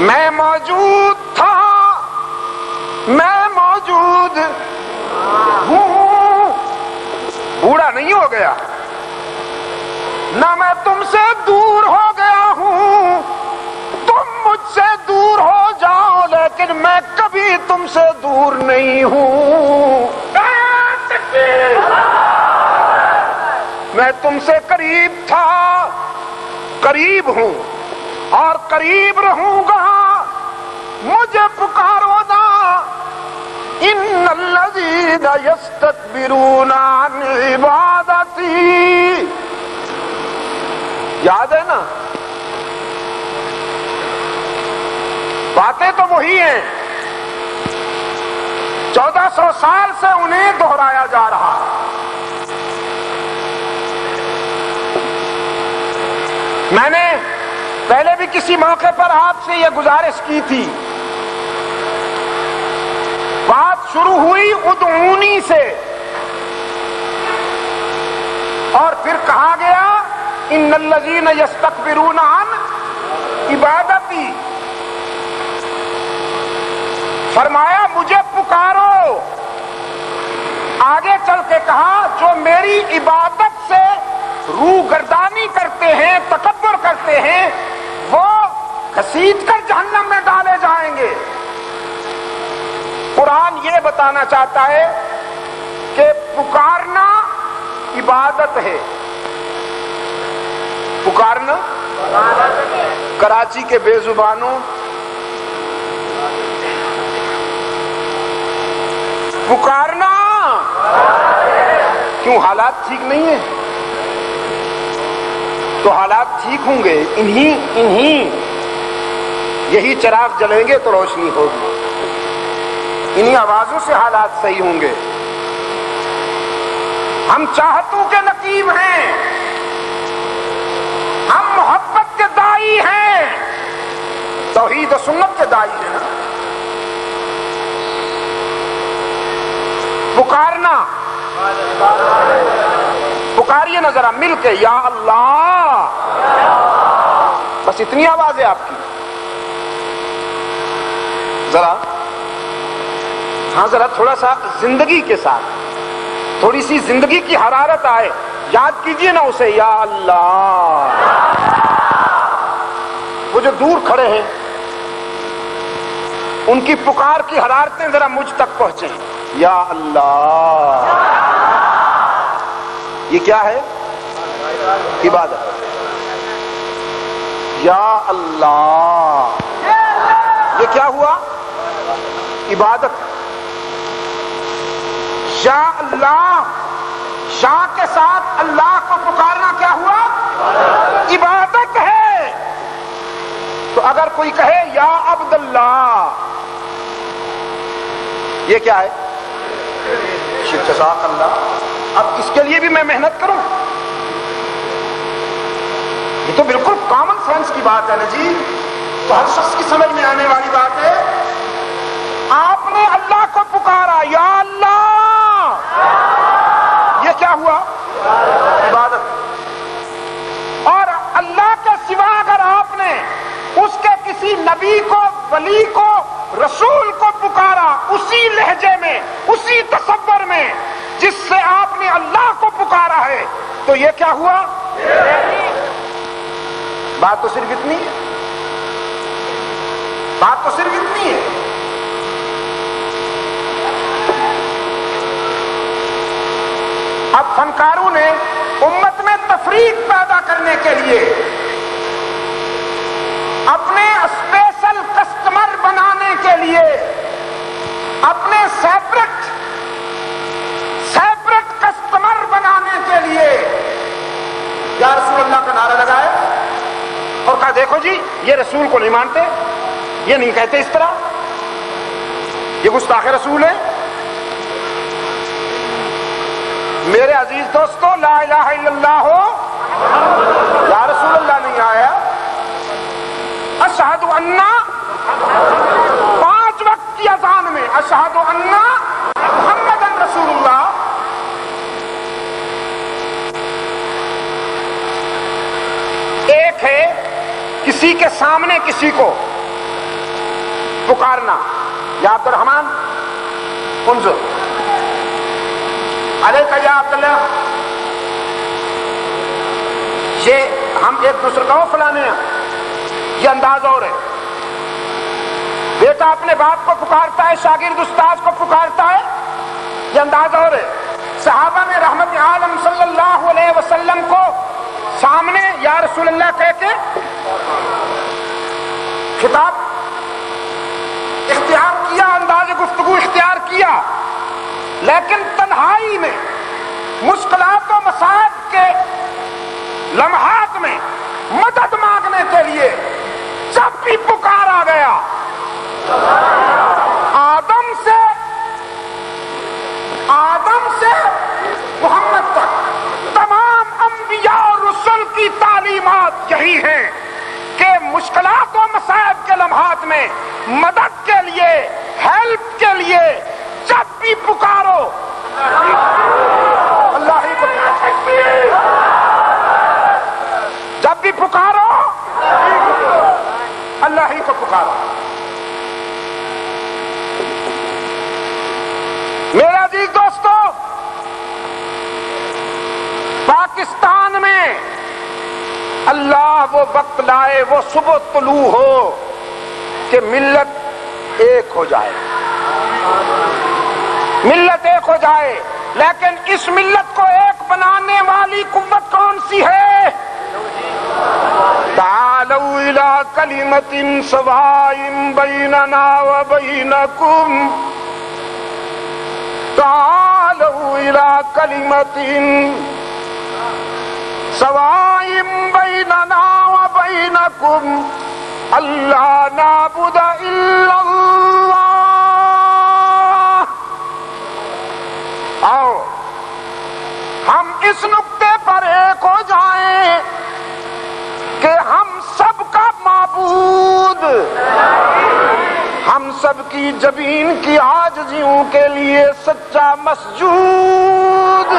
میں موجود تھا، میں موجود ہوں، بوڑھا نہیں ہو گیا، نہ میں تم سے دور ہو گیا ہوں. تم مجھ سے دور ہو جاؤ لیکن میں کبھی تم سے دور نہیں ہوں. میں تم سے قریب تھا، قریب ہوں اور قریب رہوں گا. مجھے پکارو نا. ان الذین یستکبرون عن عبادتی، یاد ہے نا؟ باتیں تو وہی ہیں، 1400 سال سے انہیں دہرایا جا رہا ہے. میں نے پہلے بھی کسی موقع پر آپ سے یہ گزارش کی تھی. بات شروع ہوئی ادعونی سے، اور پھر کہا گیا ان الذین یستکبرون عن عبادتی. فرمایا مجھے پکارو. آگے چل کے کہا جو میری عبادت سے روح گردانی کرتے ہیں، تکبر کرتے ہیں، وہ گھسیٹ کر جہنم میں ڈالے جائیں گے۔ قرآن یہ بتانا چاہتا ہے کہ پکارنا عبادت ہے۔ پکارنا کراچی کے بے زبانوں، پکارنا کیوں؟ حالات ٹھیک نہیں ہیں تو حالات ٹھیک ہوں گے، انہی یہی چراغ جلیں گے تو روشنی ہوگی، انہی آوازوں سے حالات صحیح ہوں گے۔ ہم چاہتوں کے نقیب ہیں، ہم محبت کے دائی ہیں، توحید و سنت کے دائی ہیں نا۔ پکارنا، پکاریے نا ذرا مل کے، یا اللہ، بس اتنی آواز ہے آپ کی۔ ذرا ہاں ذرا تھوڑا سا زندگی کے ساتھ، تھوڑی سی زندگی کی حرارت آئے، یاد کیجئے نا اسے، یا اللہ۔ وہ جو دور کھڑے ہیں ان کی پکار کی حرارتیں ذرا مجھ تک پہنچیں، یا اللہ۔ یہ کیا ہے؟ عبادت۔ یا اللہ، یہ کیا ہوا؟ عبادت۔ یا اللہ، شاہ کے ساتھ اللہ کو پکارنا کیا ہوا؟ عبادت ہے۔ تو اگر کوئی کہے یا عبد اللہ، یہ کیا ہے؟ جزاک اللہ۔ اب اس کے لیے بھی میں محنت کروں؟ یہ تو بالکل کامن سینس کی بات ہے نا جی، تو ہر شخص کی سمجھ میں آنے والی بات ہے۔ آپ نے اللہ کو پکارا، یا اللہ، یہ کیا ہوا؟ عبادت۔ اور اللہ کے سوا اگر آپ نے اس کے کسی نبی کو، ولی کو، رسول کو پکارا اسی لہجے میں، اسی تصور میں جس سے آپ نے اللہ کو پکارا ہے، تو یہ کیا ہوا؟ بات تو صرف اتنی ہے، بات تو صرف اتنی ہے۔ اب فنکاروں نے امت میں تفریق پیدا کرنے کے لیے، اپنے اسپیشل کسٹمر بنانے کے لیے، اپنے سیپریٹ کسٹمر بنانے کے لیے یا رسول اللہ کا نعرہ لگائے اور کہا دیکھو جی یہ رسول کو نہیں مانتے، یہ نہیں کہتے اس طرح، یہ گستاخ رسول ہے۔ میرے عزیز دوستو، لا الہ الا اللہ ہو یا رسول اللہ نہیں آیا، اشہد انا، 5 وقت کی اذان میں اشہد انا محمد رسول اللہ۔ ایک ہے کسی کے سامنے کسی کو پکارنا، یا عبد الرحمن انظر علیکہ یا عبداللہ، یہ ہم ایک دوسرے کا فلانے ہیں، یہ انداز اور ہے۔ بیٹا اپنے باپ کو پکارتا ہے، شاگرد استاذ کو پکارتا ہے، یہ انداز اور ہے۔ صحابہ نے رحمت عالم صلی اللہ علیہ وسلم کو سامنے یا رسول اللہ کہہ کے خطاب اختیار کیا، انداز گفتگو اختیار کیا، لیکن تنہائی میں مشکلات و مصائب کے لمحات میں مدد مانگنے کے لیے جب بھی پکارا گیا، آدم سے محمد تک تمام انبیاء اور رسل کی تعلیمات یہی ہیں کہ مشکلات و مصائب کے لمحات میں مدد کے لیے، ہیلپ کے لیے جب بھی پکارو اللہ ہی کو، جب بھی پکارو اللہ ہی کو پکارو۔ میرے عزیز دوستو، پاکستان میں اللہ وہ وقت لائے، وہ صبح طلوع ہو کہ ملت ایک ہو جائے، ملت ایک ہو جائے. لیکن اس ملت کو ایک بنانے والی قوت کون سی ہے؟ تعالوا الى کلمۃ سواء بیننا وبینکم، تعالوا الى کلمۃ سواء بیننا وبینکم اللہ نعبد الا اللہ. آؤ ہم اس نقطے پر ایک ہو جائیں کہ ہم سب کا معبود، ہم سب کی جبین کی عاجزیوں کے لیے سچا مسجود،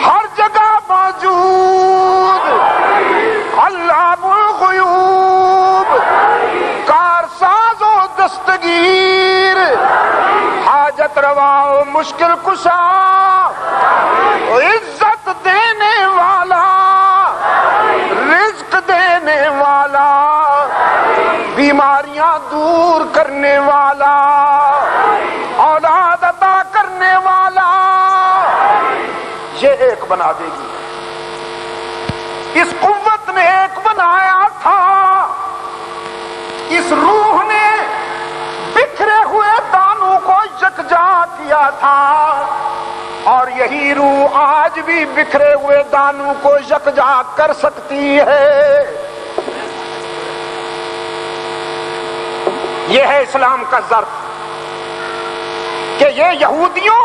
ہر جگہ موجود، علام الغیوب، کارساز و دستگیر، حاجت روا و مشکل کشا، عزت دینے والا، رزق دینے والا، بیماریاں دور کرنے والا، اولاد عطا کرنے والا، یہ ایک بنا دے گی. اس قوت نے ایک بنایا تھا، اس روح نے بکھرے ہوئے دانوں کو یکجا کیا تھا، اور یہی روح آج بھی بکھرے ہوئے دانوں کو یکجا کر سکتی ہے. یہ ہے اسلام کا ظرف کہ یہ یہودیوں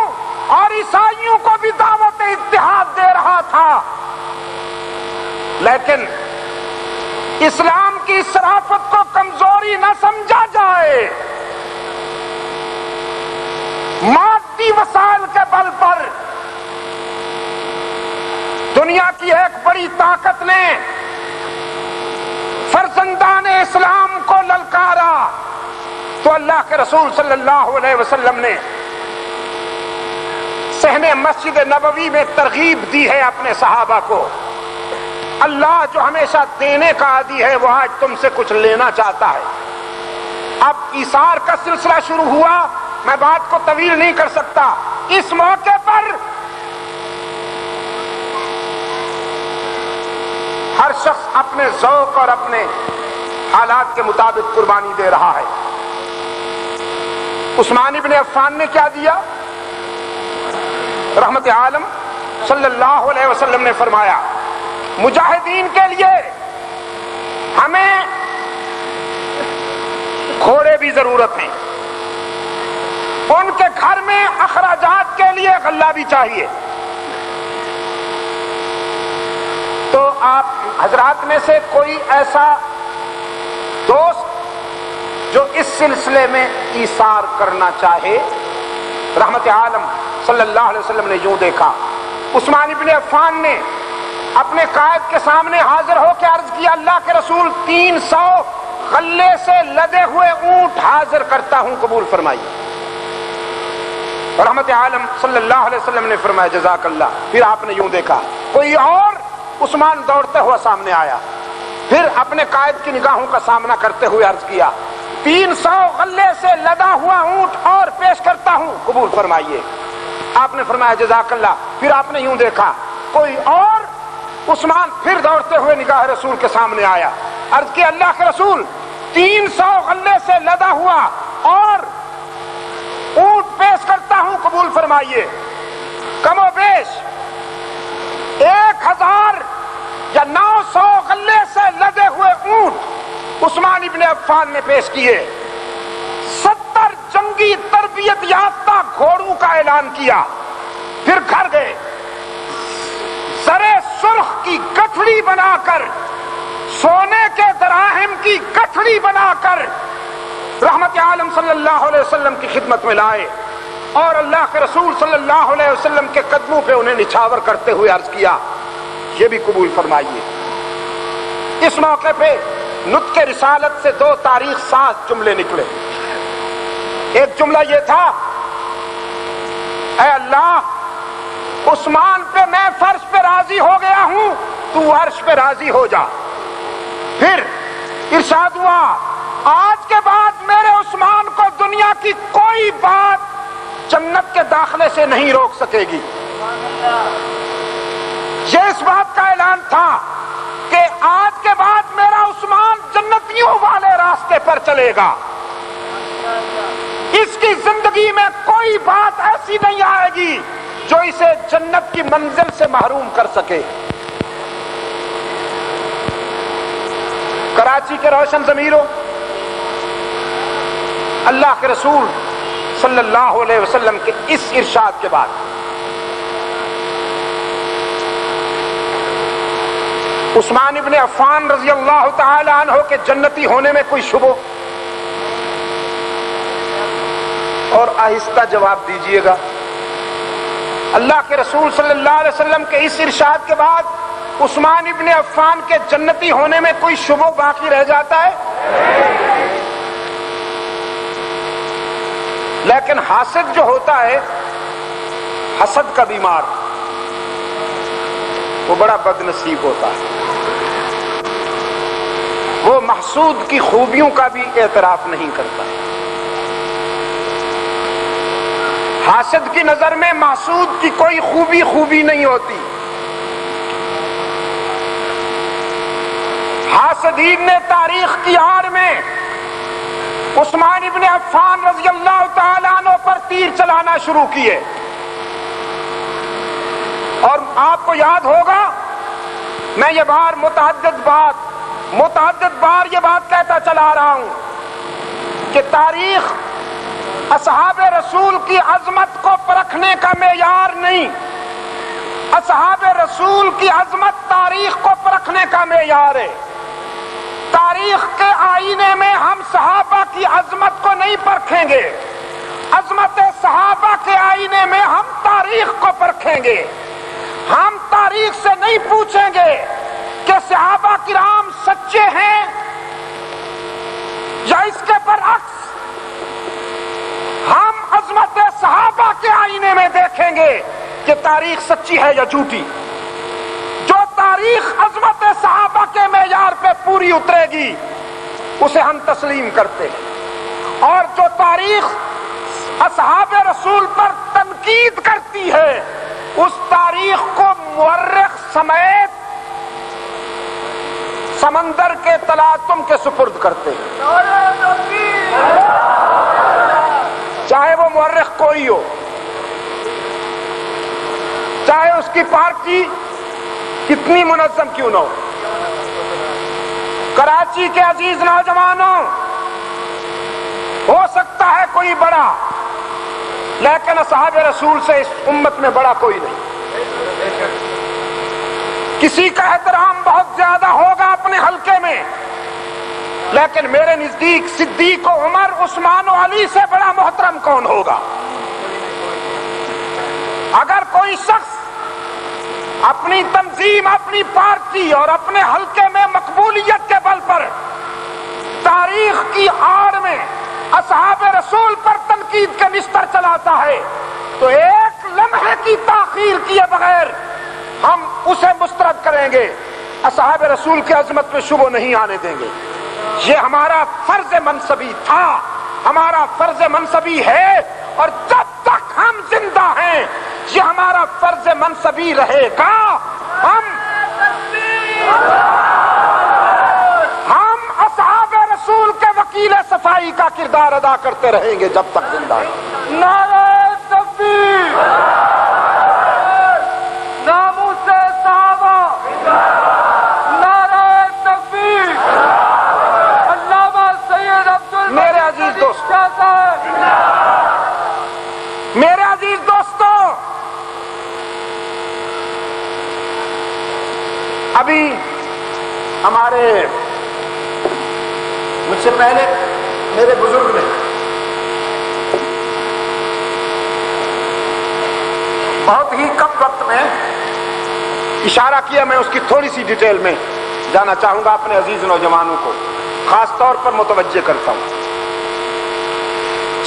اور عیسائیوں کو بھی دعوت اتحاد دے رہا تھا، لیکن اسلام کی شرافت کو کمزوری نہ سمجھا جائے. مادی وسائل کے بل پر دنیا کی ایک بڑی طاقت نے فرزندان اسلام کو للکارا تو اللہ کے رسول صلی اللہ علیہ وسلم نے صحن مسجد نبوی میں ترغیب دی ہے اپنے صحابہ کو. اللہ جو ہمیشہ دینے کا عادی ہے وہ آج تم سے کچھ لینا چاہتا ہے. اب ایثار کا سلسلہ شروع ہوا، میں بات کو طویل نہیں کر سکتا. اس موقع پر ہر شخص اپنے ذوق اور اپنے حالات کے مطابق قربانی دے رہا ہے. عثمان ابن عفان نے کیا دیا؟ رحمت عالم صلی اللہ علیہ وسلم نے فرمایا مجاہدین کے لیے ہمیں گھوڑے بھی ضرورت ہیں، ان کے گھر میں اخراجات کے لیے غلہ بھی چاہیے. تو آپ حضرات میں سے کوئی ایسا دوست جو اس سلسلے میں ایثار کرنا چاہے؟ رحمت عالم صلی اللہ علیہ وسلم نے یوں دیکھا. عثمان ابن عفان نے اپنے قائد کے سامنے حاضر ہو کے عرض کیا اللہ کے رسول 300 غلے سے لدے ہوئے اونٹ حاضر کرتا ہوں، قبول فرمائیے. رحمت عالم صلی اللہ علیہ وسلم نے فرمایا جزاک اللہ. پھر آپ نے یوں دیکھا کوئی اور، عثمان دوڑتے ہوا سامنے آیا، پھر اپنے قائد کی نگاہوں کا سامنا کرتے ہوئے عرض کیا 300 غلے سے لدا ہوا اونٹ اور پیش کرتا ہوں، قبول فرمائیے. آپ نے فرمایا جزاک اللہ. پھر آپ نے یوں دیکھا کوئی اور، عثمان پھر دوڑتے ہوئے نگاہ رسول کے سامنے آیا، عرض کیا اللہ کے رسول 300 غلے سے لدا ہوا اور اونٹ پیش کرتا ہوں، قبول فرمائیے. کم و بیش 1000 یا 900 غلے سے لدے ہوئے اونٹ عثمان ابن عفان نے پیش کیے. 70 جنگی تربیت یافتہ گھوڑوں کا اعلان کیا. پھر گھر گئے، زرے سرخ کی گٹھڑی بنا کر، سونے کے دراہم کی گٹھڑی بنا کر رحمت عالم صلی اللہ علیہ وسلم کی خدمت میں لائے اور اللہ کے رسول صلی اللہ علیہ وسلم کے قدموں پہ انہیں نچھاور کرتے ہوئے عرض کیا یہ بھی قبول فرمائیے. اس موقع پہ نطق رسالت سے 2 تاریخ ساز جملے نکلے. ایک جملہ یہ تھا اے اللہ عثمان پہ میں فرش پہ راضی ہو گیا ہوں، تو عرش پہ راضی ہو جا۔ پھر ارشاد ہوا آج کے بعد میرے عثمان کو دنیا کی کوئی بات جنت کے داخلے سے نہیں روک سکے گی۔ یہ اس بات کا اعلان تھا کہ آج کے بعد میرا عثمان جنتیوں والے راستے پر چلے گا، اس کی زندگی میں کوئی بات ایسی نہیں آئے گی جو اسے جنت کی منزل سے محروم کر سکے۔ کراچی کے روشن ضمیروں، اللہ کے رسول صلی اللہ علیہ وسلم کے اس ارشاد کے بعد عثمان ابن عفان رضی اللہ تعالی عنہ کے جنتی ہونے میں کوئی شبہ؟ اور آہستہ جواب دیجئے گا، اللہ کے رسول صلی اللہ علیہ وسلم کے اس ارشاد کے بعد عثمان ابن عفان کے جنتی ہونے میں کوئی شبہ باقی رہ جاتا ہے؟ لیکن حاسد جو ہوتا ہے، حسد کا بیمار، وہ بڑا بد نصیب ہوتا ہے، وہ محسود کی خوبیوں کا بھی اعتراف نہیں کرتا۔ حاسد کی نظر میں محسود کی کوئی خوبی نہیں ہوتی۔ حاسدین نے تاریخ کی آڑ میں عثمان ابن عفان رضی اللہ تعالیٰ عنہ پر تیر چلانا شروع کیے، اور آپ کو یاد ہوگا میں یہ متعدد بار یہ بات کہتا چلا رہا ہوں کہ تاریخ اصحاب رسول کی عظمت کو پرکھنے کا معیار نہیں، اصحاب رسول کی عظمت تاریخ کو پرکھنے کا معیار ہے۔ تاریخ کے آئینے میں ہم صحابہ کی عظمت کو نہیں پرکھیں گے، عظمت صحابہ کے آئینے میں ہم تاریخ کو پرکھیں گے۔ ہم تاریخ سے نہیں پوچھیں گے کہ صحابہ کرام سچے ہیں یا اس کے برعکس، ہم عظمت صحابہ کے آئینے میں دیکھیں گے کہ تاریخ سچی ہے یا جھوٹی۔ جو تاریخ عظمت صحابہ کے معیار پہ پوری اترے گی اسے ہم تسلیم کرتے ہیں، اور جو تاریخ اصحاب رسول پر تنقید کرتی ہے اس تاریخ کو مورخ سمیت سمندر کے تلاطم کے سپرد کرتے ہیں، چاہے وہ مورخ کوئی ہو، چاہے اس کی پارٹی کتنی منظم کیوں نہ ہو۔ کراچی کے عزیز نوجوانوں، ہو سکتا ہے کوئی بڑا، لیکن اصحاب رسول سے اس امت میں بڑا کوئی نہیں۔ کسی کا احترام بہت زیادہ ہوگا اپنے حلقے میں، لیکن میرے نزدیک صدیق و عمر، عثمان و علی سے بڑا محترم کون ہوگا؟ اگر کوئی شخص اپنی تنظیم، اپنی پارٹی اور اپنے حلقے میں مقبولیت کے بل پر تاریخ کی آڑ میں اصحاب رسول پر تنقید کے بستر چلاتا ہے تو ایک لمحے کی تاخیر کیے بغیر ہم اسے مسترد کریں گے، اصحاب رسول کی عظمت میں شبہ نہیں آنے دیں گے۔ یہ ہمارا فرض منصبی تھا، ہمارا فرض منصبی ہے، اور جب تک ہم زندہ ہیں یہ ہمارا فرض منصبی رہے گا۔ ہم اصحاب رسول کے وکیل صفائی کا کردار ادا کرتے رہیں گے جب تک زندہ ہیں۔ نعرہ تکبیر، ناموس صحابہ، نعرہ تکبیر، علامہ سید میرے عزیز دوستو، میرے عزیز دوستو، ابھی ہمارے مجھ سے پہلے میرے بزرگ نے بہت ہی کم وقت میں اشارہ کیا، میں اس کی تھوڑی سی ڈیٹیل میں جانا چاہوں گا، اپنے عزیز نوجوانوں کو خاص طور پر متوجہ کرتا ہوں۔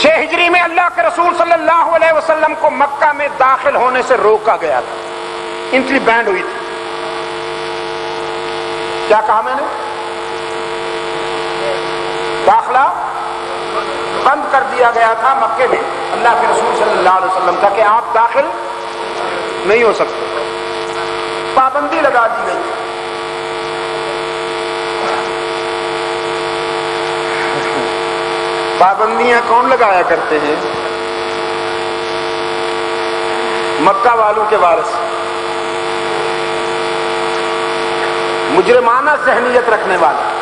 6 ہجری میں اللہ کے رسول صلی اللہ علیہ وسلم کو مکہ میں داخل ہونے سے روکا گیا تھا، انٹری بینڈ ہوئی تھی. کیا کہا میں نے؟ داخلہ بند کر دیا گیا تھا مکے میں اللہ کے رسول صلی اللہ علیہ وسلم کا کہ آپ داخل نہیں ہو سکتے، پابندی لگا دی گئی. پابندیاں کون لگایا کرتے ہیں؟ مکہ والوں کے وارث، مجرمانہ ذہنیت رکھنے والے.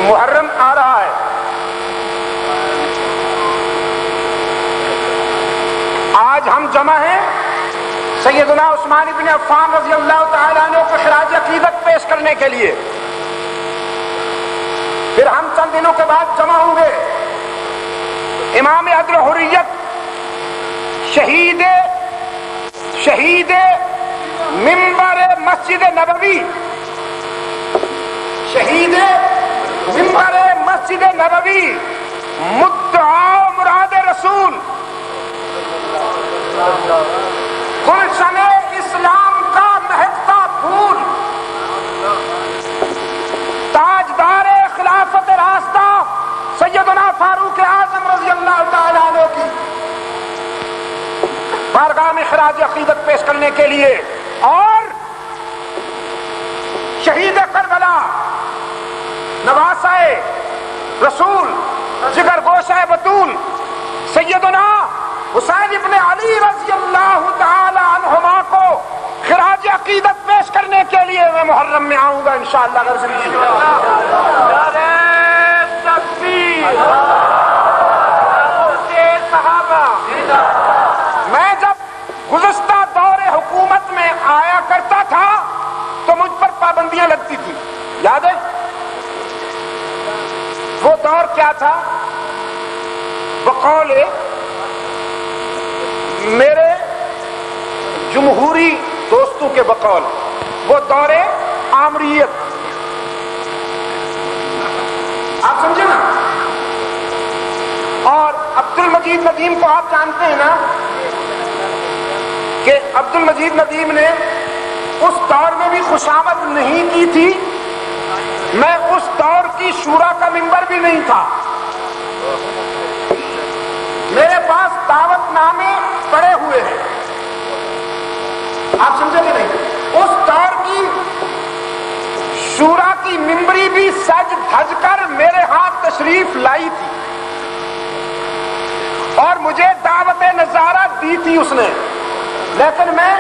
محرم آ رہا ہے، آج ہم جمع ہیں سیدنا عثمان بن عفان رضی اللہ تعالیٰ عنہ کو خراج عقیدت پیش کرنے کے لیے. پھر ہم چند دنوں کے بعد جمع ہوں گے امام عدل و حریت، شہید منبر مسجد نبوی، شہید منبر مسجد نبوی، مدعا مراد رسول، گلشن اسلام کا مہکتا پھول، تاجدار خلافت راستہ سیدنا فاروق اعظم رضی اللہ تعالیٰ عنہ کی بارگاہ میں خراج عقیدت پیش کرنے کے لیے، اور شہید کربلا، نواسہ رسول، جگر گوشہ بطول سیدنا حسین ابن علی رضی اللہ تعالی عنہما کو خراج عقیدت پیش کرنے کے لیے میں محرم میں آؤں گا انشاءاللہ اگر زندگی صحابہ. میں جب گزشتہ دور حکومت میں آیا کرتا تھا تو مجھ پر پابندیاں لگتی تھی، یاد ہے؟ وہ دور کیا تھا؟ بقول میرے جمہوری دوستوں کے بقول وہ دور آمریت. آپ سمجھے نا؟ اور عبد المجید ندیم کو آپ جانتے ہیں نا کہ عبد المجید ندیم نے اس دور میں بھی خوشامد نہیں کی تھی. میں اس دور کی شورا کا ممبر بھی نہیں تھا، میرے پاس دعوت نامے پڑے ہوئے ہیں. آپ سمجھے کہ نہیں؟ اس دور کی شورا کی ممبری بھی سج دھج کر میرے ہاتھ تشریف لائی تھی اور مجھے دعوت نظارہ دی تھی اس نے، لیکن میں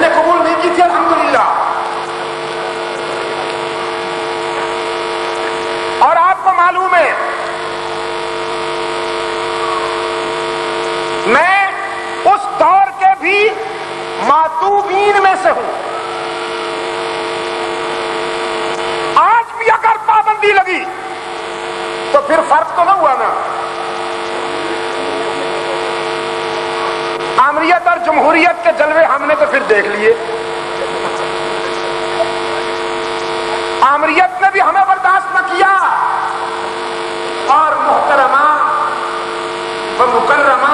نے قبول نہیں کی تھی الحمدللہ. اور آپ کو معلوم ہے میں اس دور کے بھی ماتوبین میں سے ہوں. آج بھی اگر پابندی لگی تو پھر فرق تو نہ ہوا نا. آمریت اور جمہوریت کے جلوے ہم نے تو پھر دیکھ لیے. آمریت نے بھی ہمیں برداشت نہ کیا اور محترمہ و مکرمہ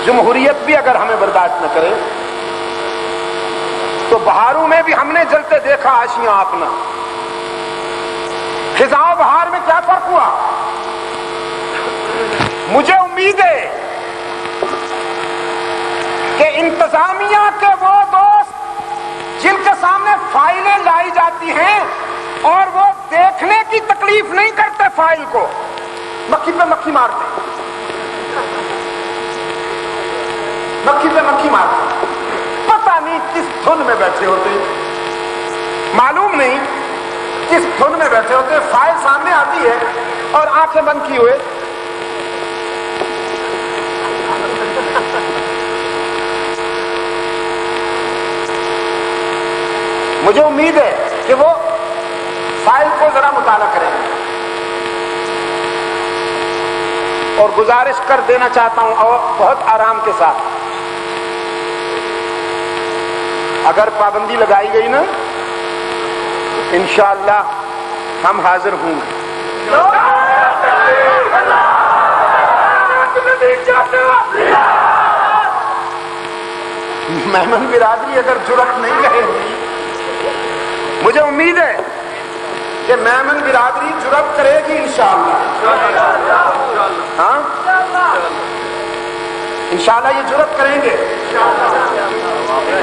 جمہوریت بھی اگر ہمیں برداشت نہ کرے تو بہاروں میں بھی ہم نے جلتے دیکھا آشیاں اپنا. خزاں و بہار میں کیا فرق ہوا؟ مجھے امید ہے کہ انتظامیہ کے وہ دوست جن کے سامنے فائلیں لائی جاتی ہیں اور وہ دیکھنے کی تکلیف نہیں کرتے فائل کو، مکھی پہ مکھی مارتے، مکھی پہ مکھی مارتے، پتہ نہیں کس دھن میں بیٹھے ہوتے، معلوم نہیں کس دھن میں بیٹھے ہوتے. فائل سامنے آتی ہے اور آنکھیں بند کی ہوئے مجھے امید ہے کہ وہ فائل کو ذرا مطالعہ کریں اور گزارش کر دینا چاہتا ہوں اور بہت آرام کے ساتھ، اگر پابندی لگائی گئی نا انشاءاللہ ہم حاضر ہوں گے۔ میمن برادری اگر جرأت نہیں کرے گی، مجھے امید ہے کہ میمن برادری جرأت کرے گی انشاءاللہ۔ ہاں انشاءاللہ یہ جرأت کریں گے۔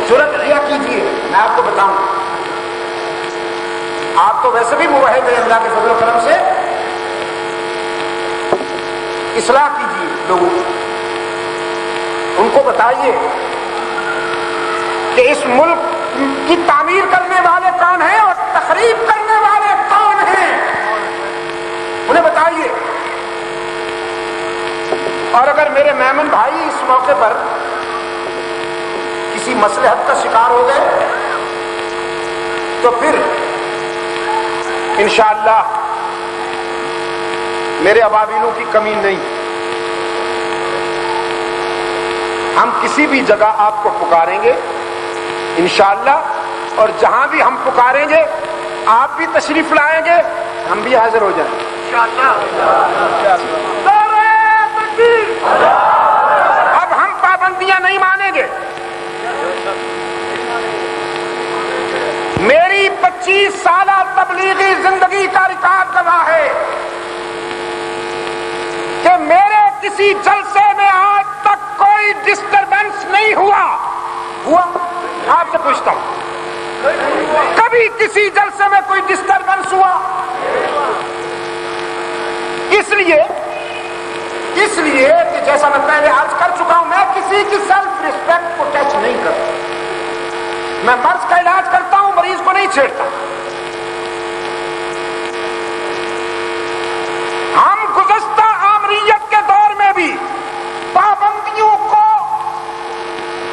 جرأت کیا کیجیے، میں آپ کو بتاؤں، آپ تو ویسے بھی موحد ہیں، اللہ کے فضل و کرم سے اصلاح کیجیے لوگوں کی، ان کو بتائیے کہ اس ملک کی تعمیر کرنے والے کون ہیں اور تخریب کرنے والے کون ہیں، انہیں بتائیے۔ اور اگر میرے میمن بھائی اس موقع پر کسی مصلحت کا شکار ہو گئے تو پھر انشاءاللہ میرے ابابیلوں کی کمی نہیں، ہم کسی بھی جگہ آپ کو پکاریں گے انشاءاللہ، اور جہاں بھی ہم پکاریں گے آپ بھی تشریف لائیں گے، ہم بھی حاضر ہو جائیں گے انشاءاللہ۔ اب ہم پابندیاں نہیں مانیں گے۔ میری 25 سالہ تبلیغی زندگی کا ریکارڈ گواہ ہے کہ میرے کسی جلسے میں آج تک کوئی ڈسٹربنس نہیں ہوا۔ آپ سے پوچھتا ہوں، کبھی کسی جلسے میں کوئی ڈسٹربنس ہوا؟ اس لیے کہ جیسا میں پہلے عرض کر چکا ہوں، میں کسی کی سیلف ریسپیکٹ کو ٹچ نہیں کرتا، میں مرض کا علاج کرتا ہوں، مریض کو نہیں چھیڑتا۔ ہم گزشتہ آمریت کے دور میں بھی پابندیوں کو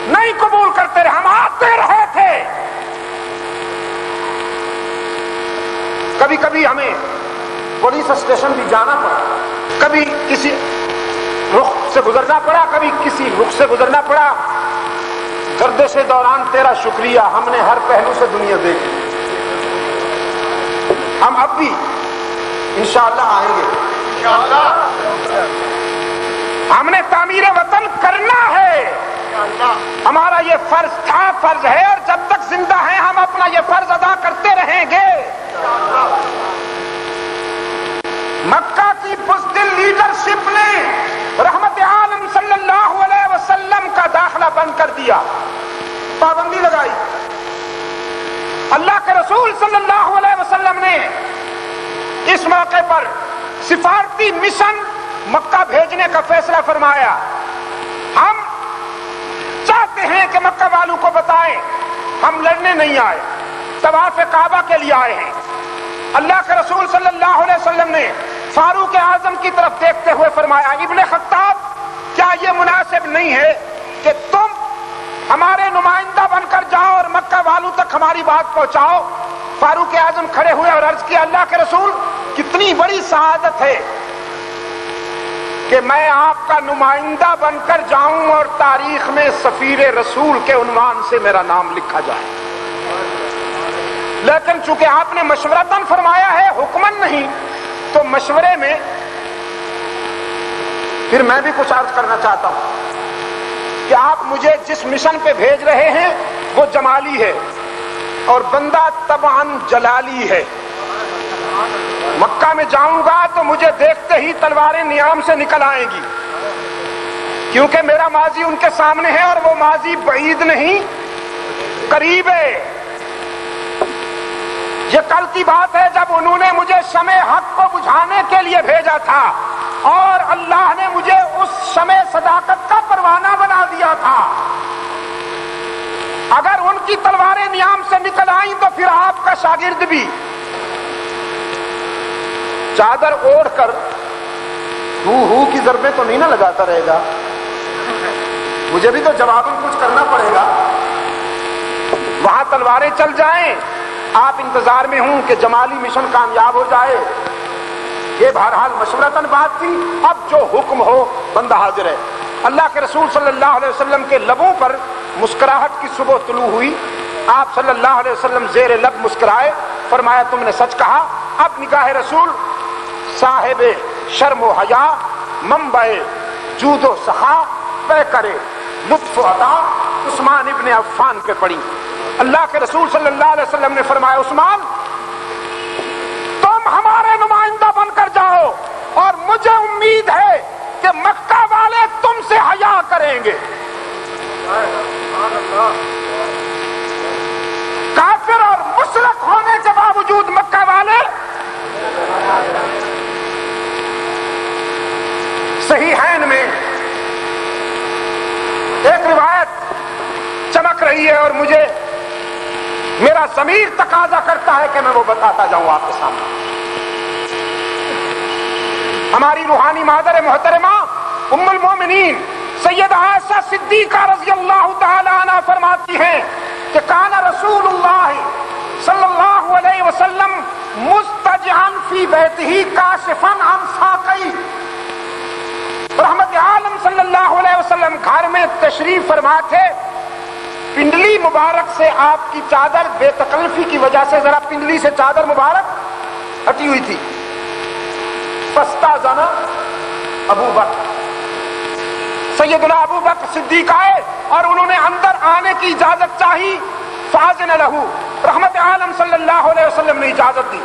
نہیں قبول کرتے رہے، ہم آتے رہے تھے۔ کبھی کبھی ہمیں پولیس اسٹیشن بھی جانا پڑا، کبھی کسی رخ سے گزرنا پڑا، کبھی کسی رخ سے گزرنا پڑا۔ گردش دوران تیرا شکریہ، ہم نے ہر پہلو سے دنیا دیکھی، ہم اب بھی انشاءاللہ آئیں گے۔ ہم نے تعمیر وطن کرنا ہے، ہمارا یہ فرض تھا، فرض ہے، اور جب تک زندہ ہیں ہم اپنا یہ فرض ادا کرتے رہیں گے۔ مکہ کی بزدل لیڈرشپ نے رحمت عالم صلی اللہ علیہ وسلم کا داخلہ بند کر دیا، پابندی لگائی۔ اللہ کے رسول صلی اللہ علیہ وسلم نے اس موقع پر سفارتی مشن مکہ بھیجنے کا فیصلہ فرمایا۔ ہم چاہتے ہیں کہ مکہ والوں کو بتائیں ہم لڑنے نہیں آئے، طواف کعبہ کے لیے آئے ہیں۔ اللہ کے رسول صلی اللہ علیہ وسلم نے فاروق اعظم کی طرف دیکھتے ہوئے فرمایا، ابن خطاب کیا یہ مناسب نہیں ہے کہ تم ہمارے نمائندہ بن کر جاؤ اور مکہ والوں تک ہماری بات پہنچاؤ؟ فاروق اعظم کھڑے ہوئے اور عرض کیا، اللہ کے رسول کتنی بڑی سعادت ہے کہ میں آپ کا نمائندہ بن کر جاؤں اور تاریخ میں سفیر رسول کے عنوان سے میرا نام لکھا جائے، لیکن چونکہ آپ نے مشورتاً فرمایا ہے، حکماً نہیں، تو مشورے میں پھر میں بھی کچھ عرض کرنا چاہتا ہوں کہ آپ مجھے جس مشن پہ بھیج رہے ہیں وہ جمالی ہے اور بندہ طبعاً جلالی ہے۔ مکہ میں جاؤں گا تو مجھے دیکھتے ہی تلواریں نیام سے نکل آئیں گی، کیونکہ میرا ماضی ان کے سامنے ہے اور وہ ماضی بعید نہیں قریب ہے۔ یہ کل کی بات ہے جب انہوں نے مجھے شمع حق کو بجھانے کے لیے بھیجا تھا اور اللہ نے مجھے اس شمع صداقت کا پروانہ بنا دیا تھا۔ اگر ان کی تلواریں نیام سے نکل آئیں تو پھر آپ کا شاگرد بھی چادر اوڑھ کر ہو کی ضربیں تو نہیں نہ لگاتا رہے گا، مجھے بھی تو جواباً کچھ کرنا پڑے گا۔ وہاں تلواریں چل جائیں، آپ انتظار میں ہوں کہ جمالی مشن کامیاب ہو جائے۔ یہ بہرحال مشورتاً بات تھی، اب جو حکم ہو بندہ حاضر ہے۔ اللہ کے رسول صلی اللہ علیہ وسلم کے لبوں پر مسکراہٹ کی صبح طلوع ہوئی، آپ صلی اللہ علیہ وسلم زیر لب مسکرائے فرمایا تم نے سچ کہا، اب نگاہ رسول صاحب شرم و حیا، منبع جود و سخا، پے کرے لطف و عطا عثمان ابن عفان پہ پڑی۔ اللہ کے رسول صلی اللہ علیہ وسلم نے فرمایا عثمان تم ہمارے نمائندہ بن کر جاؤ، اور مجھے امید ہے کہ مکہ والے تم سے حیا کریں گے۔ کافر اور مشرک ہونے کے باوجود مکہ والے صحیحین میں ایک روایت چمک رہی ہے اور مجھے میرا ضمیر تقاضا کرتا ہے کہ میں وہ بتاتا جاؤں آپ کے سامنے۔ ہماری روحانی مادر محترمہ ام المومنین سیدہ عائشہ صدیقہ رضی اللہ تعالی عنہ فرماتی ہیں کہ کان رسول اللہ صلی اللہ علیہ وسلم مستجعا فی بیتہ کاشفا عن ساقی۔ رحمت عالم صلی اللہ علیہ وسلم گھر میں تشریف فرما تھے، پنڈلی مبارک سے آپ کی چادر بے تکلفی کی وجہ سے ذرا پنڈلی سے چادر مبارک ہٹی ہوئی تھی۔ فاستأذن ابو بکر، سیدنا ابو بکر صدیق آئے اور انہوں نے اندر آنے کی اجازت چاہی۔ فاذن لہ، رحمت عالم صلی اللہ علیہ وسلم نے اجازت دی۔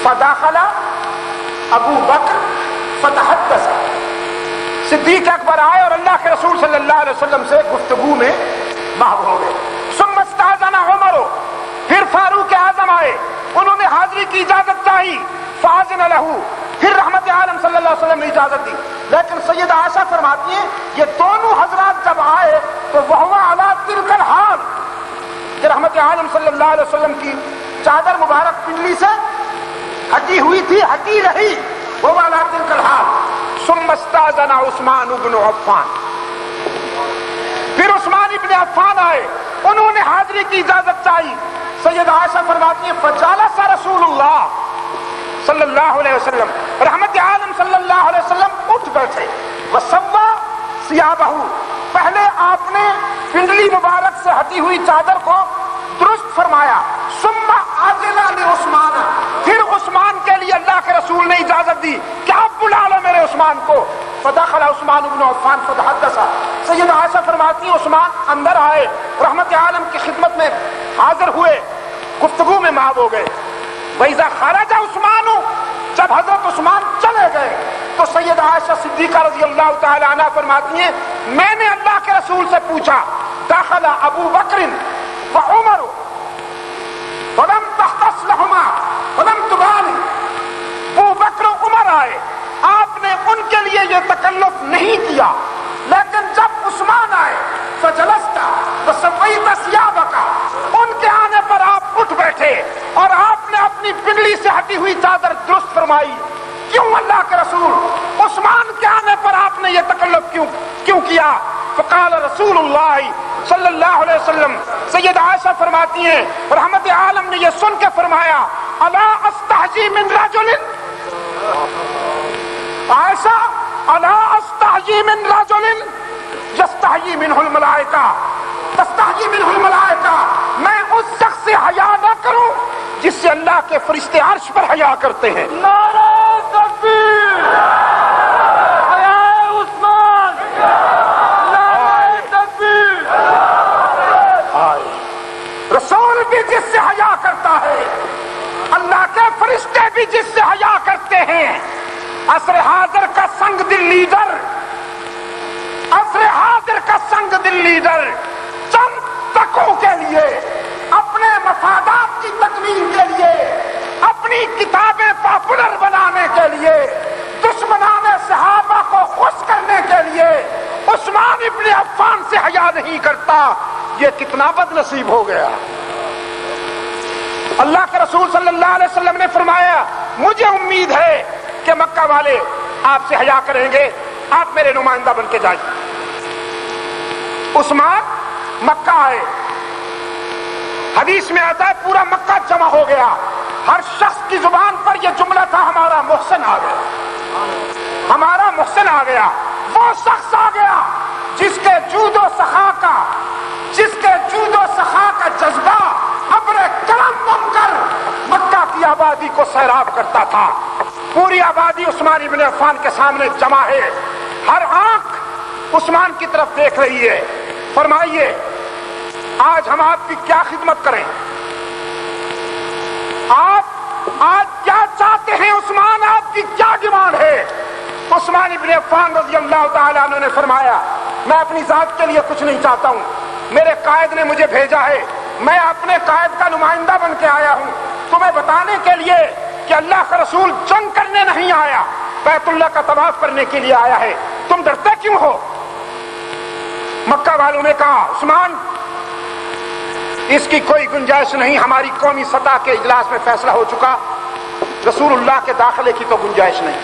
فدخل ابو بکر فتحدث، صدیق اکبر آئے اور اللہ کے رسول صلی اللہ علیہ وسلم سے گفتگو میں محو ہو گئے۔ ثم استأذن عمر، پھر فاروق اعظم آئے، انہوں نے حاضری کی اجازت چاہی۔ فاذن لہ، پھر رحمت عالم صلی اللہ علیہ وسلم نے اجازت دی۔ لیکن سیدہ عائشہ فرماتی ہیں یہ دونوں حضرات جب آئے تو وہو علی تلک الحال، کہ رحمت عالم صلی اللہ علیہ وسلم کی چادر مبارک پنڈلی سے ہٹی ہوئی تھی، ہٹی رہی، وہو علی تلک الحال۔ ثم استأذن عثمان بن عفان، پھر عثمان ابن عفان آئے، انہوں نے حاضری کی اجازت چاہی۔ سیدہ عائشہ فرماتی ہیں فجالس رسول اللہ صلی اللہ علیہ وسلم، رحمت عالم صلی اللہ علیہ وسلم اٹھ بیٹھے۔ وسوى ثيابہ، پہلے آپ نے پنڈلی مبارک سے ہٹی ہوئی چادر کو درست فرمایا۔ ثم اذن لعثمان، پھر عثمان کے لیے اللہ کے رسول نے اجازت دی کہ آپ بلا لو میرے عثمان کو۔ فدخل عثمان بن عفان فتحدث، سیدہ عائشہ فرماتی ہیں عثمان اندر آئے، رحمت عالم کی خدمت میں حاضر ہوئے، گفتگو میں محو ہو گئے۔ وَإِذَا خَرَجَ عثمان، جب حضرت عثمان چلے گئے تو سیدہ عائشہ صدیقہ رضی اللہ تعالی عنہ فرماتی ہیں میں نے اللہ کے رسول سے پوچھا دخل ابو بکر وعمر ولم تختص لهما ولم تبالي، ابو بکر و عمر آئے، آپ نے ان کے لیے یہ تکلف نہیں کیا، لیکن جب عثمان آئے فجلست وسويت ثيابك، ان کے آنے پر آپ اٹھ بیٹھے اور آپ نے اپنی پنڈلی سے ہٹی ہوئی چادر درست فرمائی۔ کیوں اللہ کے رسول عثمان کے آنے پر آپ نے یہ تکلف کیوں کیا؟ فقال رسول اللہ صلی اللہ علیہ وسلم، سید عائشہ فرماتی ہیں رحمت عالم نے یہ سن کے فرمایا الا استحجی من رجل، عائشہ الا استحجی من رجل یستحجی منہ الملائکہ تستحجی منہ الملائکہ، میں اس شخص سے حیا نہ کروں جس سے اللہ کے فرشتے عرش پر حیا کرتے ہیں۔ نعرہ تکبیر، حیا عثمان، نعرہ تکبیر۔ رسول بھی جس سے حیا کرتا ہے، اللہ کے فرشتے بھی جس سے حیا کرتے ہیں۔ عصر حاضر کا سنگ دل لیڈر، عصر حاضر کا سنگ دل لیڈر چند تکوں کے لیے، اپنے مفادات کی تکمیل کے لیے، اپنی کتابیں پاپولر بنانے کے لیے، دشمنان صحابہ کو خوش کرنے کے لیے عثمان ابن عفان سے حیا نہیں کرتا۔ یہ کتنا بد نصیب ہو گیا۔ اللہ کے رسول صلی اللہ علیہ وسلم نے فرمایا مجھے امید ہے کہ مکہ والے آپ سے حیا کریں گے، آپ میرے نمائندہ بن کے جائیے۔ عثمان مکہ آئے، حدیث میں آتا ہے پورا مکہ جمع ہو گیا، ہر شخص کی زبان پر یہ جملہ تھا ہمارا محسن آ گیا، ہمارا محسن آ گیا۔ وہ شخص آ گیا جس کے جود و سخا کا جذبہ بن کر مکہ کی آبادی کو سیراب کرتا تھا. پوری آبادی عثمان ابن عفان کے سامنے جمع ہے، ہر آنکھ عثمان کی طرف دیکھ رہی ہے. فرمائیے آج ہم آپ کی کیا خدمت کریں؟ آپ آج کیا چاہتے ہیں عثمان؟ آپ کی کیا ڈیمانڈ ہے؟ عثمان ابن عفان رضی اللہ تعالیٰ عنہ نے فرمایا میں اپنی ذات کے لیے کچھ نہیں چاہتا ہوں، میرے قائد نے مجھے بھیجا ہے، میں اپنے قائد کا نمائندہ بن کے آیا ہوں تمہیں بتانے کے لیے کہ اللہ کا رسول جنگ کرنے نہیں آیا، بیت اللہ کا طواف کرنے کے لیے آیا ہے، تم ڈرتے کیوں ہو؟ مکہ والوں نے کہا عثمان اس کی کوئی گنجائش نہیں، ہماری قومی سطح کے اجلاس میں فیصلہ ہو چکا، رسول اللہ کے داخلے کی تو گنجائش نہیں،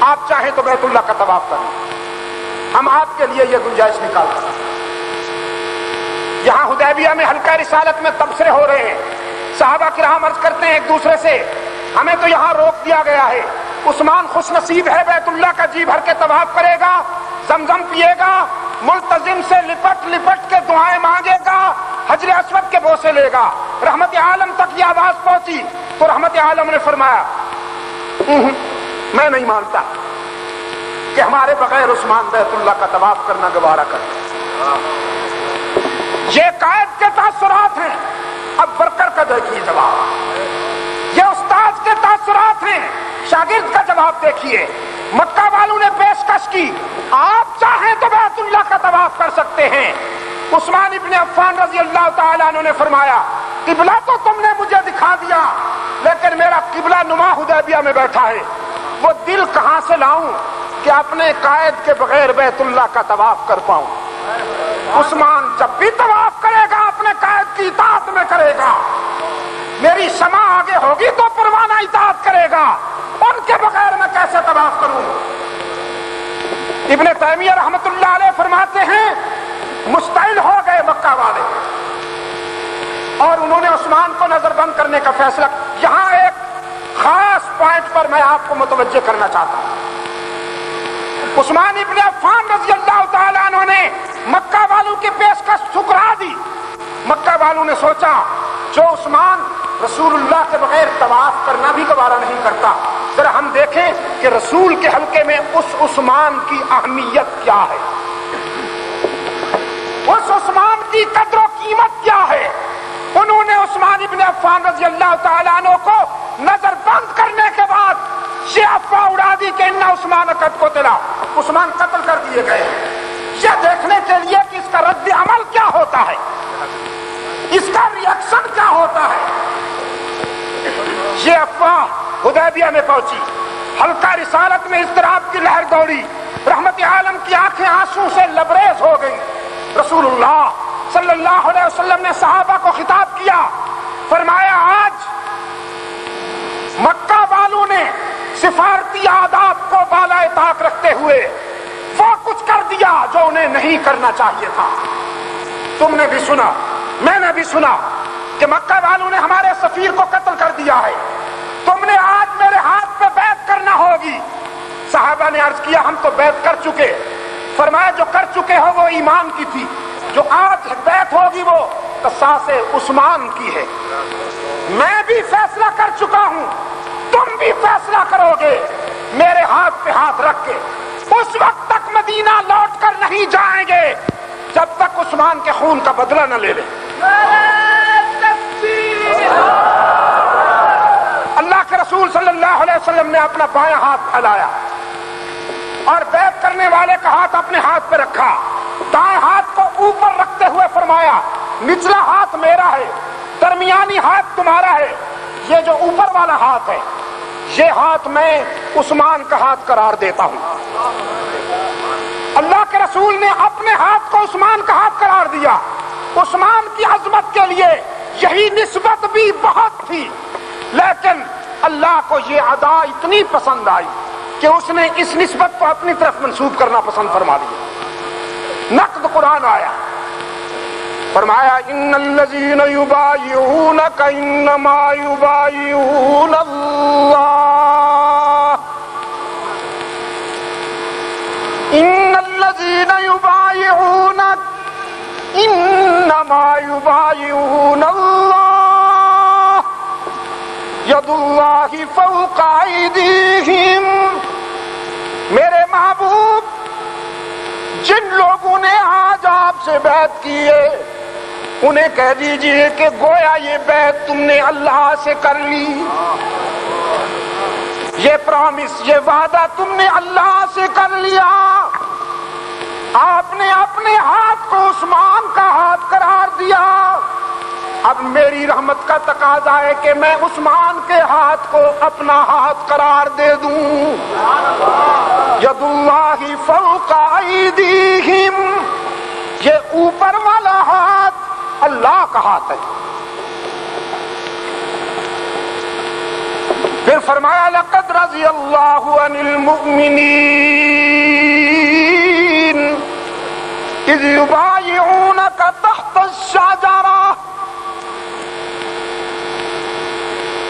آپ چاہیں تو بیت اللہ کا طواف کریں، ہم آپ کے لیے یہ گنجائش نکالتے ہیں. یہاں حدیبیہ میں حلقہ رسالت میں تبصرے ہو رہے ہیں، صحابہ کرام عرض کرتے ہیں ایک دوسرے سے ہمیں تو یہاں روک دیا گیا ہے، عثمان خوش نصیب ہے، بیت اللہ کا جی بھر کے طواف کرے گا، زمزم پیے گا، ملتزم سے لپٹ لپٹ کے دعائیں مانگے گا، حجر اسود کے بوسے لے گا. رحمت عالم تک یہ آواز پہنچی تو رحمت عالم نے فرمایا میں نہیں مانتا کہ ہمارے بغیر عثمان بیت اللہ کا طواف کرنا گوارا کرے. یہ قائد کے تاثرات ہیں، اب برکر کا دیکھیے جواب، یہ استاد کے تاثرات ہیں، شاگرد کا جواب دیکھیے. مکہ والوں نے پیشکش کی آپ چاہیں تو بیت اللہ کا طواف کر سکتے ہیں. عثمان ابن عفان رضی اللہ تعالیٰ عنہ نے فرمایا قبلہ تو تم نے مجھے دکھا دیا لیکن میرا قبلہ نما حدیبیہ میں بیٹھا ہے، وہ دل کہاں سے لاؤں کہ اپنے قائد کے بغیر بیت اللہ کا طواف کر پاؤں. عثمان جب بھی طواف کرے گا اپنے قائد کی اطاعت میں کرے گا، میری شمع آگے ہوگی تو پروانہ اطاعت کرے گا، ان کے بغیر میں کیسے طواف کروں؟ ابن تیمیہ رحمت اللہ علیہ فرماتے ہیں مستعد ہو گئے مکہ والے اور انہوں نے عثمان کو نظر بند کرنے کا فیصلہ. یہاں ایک خاص پوائنٹ پر میں آپ کو متوجہ کرنا چاہتا ہوں. عثمان ابن عفان رضی اللہ تعالیٰ عنہ نے مکہ والوں کی پیشکش ٹھکرا دی. مکہ والوں نے سوچا جو عثمان رسول اللہ کے بغیر طواف کرنا بھی گوارا نہیں کرتا، ذرا ہم دیکھیں کہ رسول کے حلقے میں اس عثمان کی اہمیت کیا ہے، اس عثمان کی قدر و قیمت کیا ہے. انہوں نے عثمان ابن عفان رضی اللہ تعالیٰ عنہ کو نظر بند کرنے کے بعد یہ افواہ اڑا دی کہ ان عثمان قد قتل، عثمان قتل کر دیے گئے، یہ دیکھنے کے لیے کہ اس کا رد عمل کیا ہوتا ہے، اس کا ریئیکشن کیا ہوتا ہے. یہ افواہ حدیبیہ میں پہنچی، حلقہ رسالت میں اضطراب کی لہر دوڑی، رحمت عالم کی آنکھیں آنسو سے لبریز ہو گئی. رسول اللہ صلی اللہ علیہ وسلم نے صحابہ کو خطاب کیا، فرمایا آج مکہ والوں نے سفارتی آداب کو بالائے طاق رکھتے ہوئے وہ کچھ کر دیا جو انہیں نہیں کرنا چاہیے تھا. تم نے بھی سنا، میں نے بھی سنا کہ مکہ والوں نے ہمارے سفیر کو قتل کر دیا ہے، تم نے آج میرے ہاتھ پہ بیعت کرنا ہوگی. صحابہ نے عرض کیا ہم تو بیعت کر چکے. فرمایا جو کر چکے ہو وہ ایمان کی تھی، جو آج بیعت ہوگی وہ قصاص عثمان کی ہے. میں بھی فیصلہ کر چکا ہوں، تم بھی فیصلہ کرو گے میرے ہاتھ پہ ہاتھ رکھ کے. اس وقت تک مدینہ لوٹ کر نہیں جائیں گے جب تک عثمان کے خون کا بدلہ نہ لے لیں. اللہ کے رسول صلی اللہ علیہ وسلم نے اپنا بایاں ہاتھ پھیلایا اور بیعت کرنے والے کا ہاتھ اپنے ہاتھ پہ رکھا، دائیں ہاتھ کو اوپر رکھتے ہوئے فرمایا نچلا ہاتھ میرا ہے، درمیانی ہاتھ تمہارا ہے، یہ جو اوپر والا ہاتھ ہے یہ ہاتھ میں عثمان کا ہاتھ قرار دیتا ہوں. اللہ کے رسول نے اپنے ہاتھ کو عثمان کا ہاتھ قرار دیا. عثمان کی عظمت کے لیے یہی نسبت بھی بہت تھی، لیکن اللہ کو یہ ادا اتنی پسند آئی کہ اس نے اس نسبت کو اپنی طرف منسوب کرنا پسند فرما دیا. نقد قرآن آیا، فرمایا ان الذین یبایعونک انما یبایعون اللہ، ان الذین یبایعونک انما یبایعون اللہ ید اللہ فوق ایدیہم، میرے محبوب جن لوگوں نے آج آپ سے بیعت کی ہے انہیں کہہ دیجئے کہ گویا یہ بیعت تم نے اللہ سے کر لی، یہ پرامس، یہ وعدہ تم نے اللہ سے کر لیا، آپ نے اپنے ہاتھ کو عثمان کا ہاتھ قرار دیا، اب میری رحمت کا تقاضا ہے کہ میں عثمان کے ہاتھ کو اپنا ہاتھ قرار دے دوں۔ ید اللہ فوق ایدیہم، یہ اوپر والا ہاتھ اللہ کا ہاتھ ہے۔ پھر فرمایا لقد رضی اللہ عن المؤمنین اذ یبایعونک تحت الشجرہ،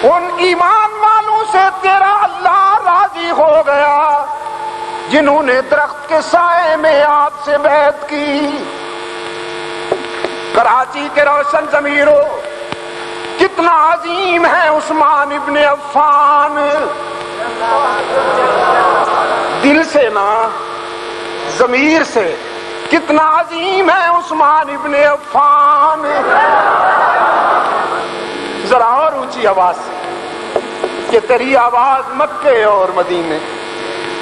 ان ایمان والوں سے تیرا اللہ راضی ہو گیا جنہوں نے درخت کے سائے میں آپ سے بیعت کی۔ کراچی کے روشن ضمیروں، کتنا عظیم ہے عثمان ابن عفان، دل سے نہ ضمیر سے، کتنا عظیم ہے عثمان ابن عفان۔ ذرا اور اونچی آواز سے کہ تیری آواز مکے اور مدینے،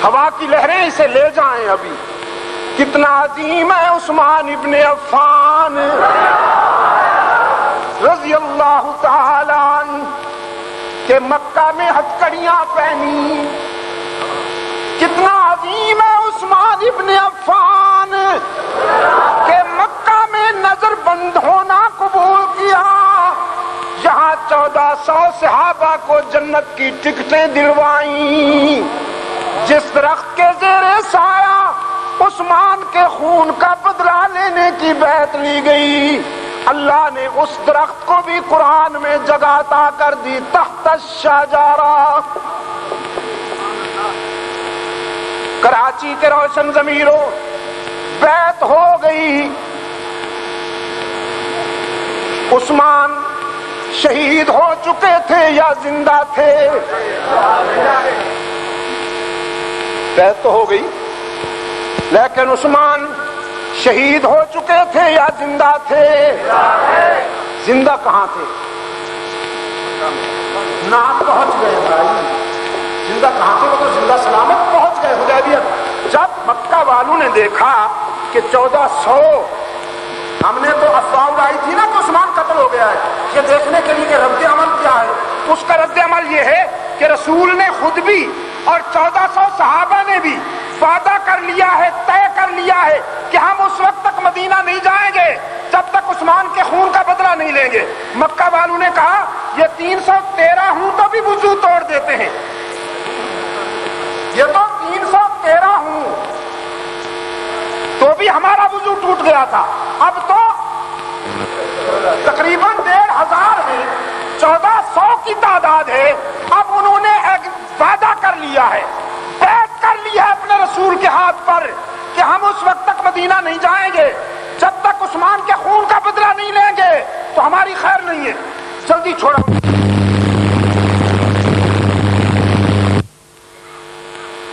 ہوا کی لہریں اسے لے جائیں ابھی، کتنا عظیم ہے عثمان ابن عفان رضی اللہ تعالی عنہ، کہ مکہ میں ہتھکڑیاں پہنی، کتنا عظیم ہے عثمان ابن عفان کہ مکہ میں نظر بند ہونا قبول کیا، جہاں 1400 صحابہ کو جنت کی ٹکٹیں دلوائیں، جس درخت کے زیر سایہ عثمان کے خون کا بدلہ لینے کی بیعت لی گئی، اللہ نے اس درخت کو بھی قرآن میں جگہ عطا کر دی، تحت الشجرہ۔ کراچی کے روشن ضمیروں، بیعت ہو گئی، عثمان شہید ہو چکے تھے یا زندہ تھے؟ بیعت تو ہو گئی، لیکن عثمان شہید ہو چکے تھے یا زندہ تھے؟ زندہ کہاں تھے؟ نام پہنچ گئے بھائی، زندہ کہاں تھے؟ وہ تو زندہ سلامت پہنچ گئے حدیبیہ۔ جب مکہ والوں نے دیکھا کہ 1400، ہم نے تو افواہ اڑائی تھی نا کہ عثمان قتل ہو گیا ہے، یہ دیکھنے کے لیے کہ رد عمل کیا ہے، اس کا رد عمل یہ ہے کہ رسول نے خود بھی اور 1400 صحابہ نے بھی وعدہ کر لیا ہے، طے کر لیا ہے کہ ہم اس وقت تک مدینہ نہیں جائیں گے جب تک عثمان کے خون کا بدلہ نہیں لیں گے۔ مکہ والوں نے کہا یہ 313 ہوں تو بھی وضو توڑ دیتے ہیں، یہ تو 313 ہوں تو بھی ہمارا وضو ٹوٹ گیا تھا، اب تو تقریباً 1500 ہے، 1400 کی تعداد ہے، اب انہوں نے ایک وعدہ کر لیا ہے، بیعت کر لیا ہے اپنے رسول کے ہاتھ پر کہ ہم اس وقت تک مدینہ نہیں جائیں گے جب تک عثمان کے خون کا بدلہ نہیں لیں گے، تو ہماری خیر نہیں ہے، جلدی چھوڑو۔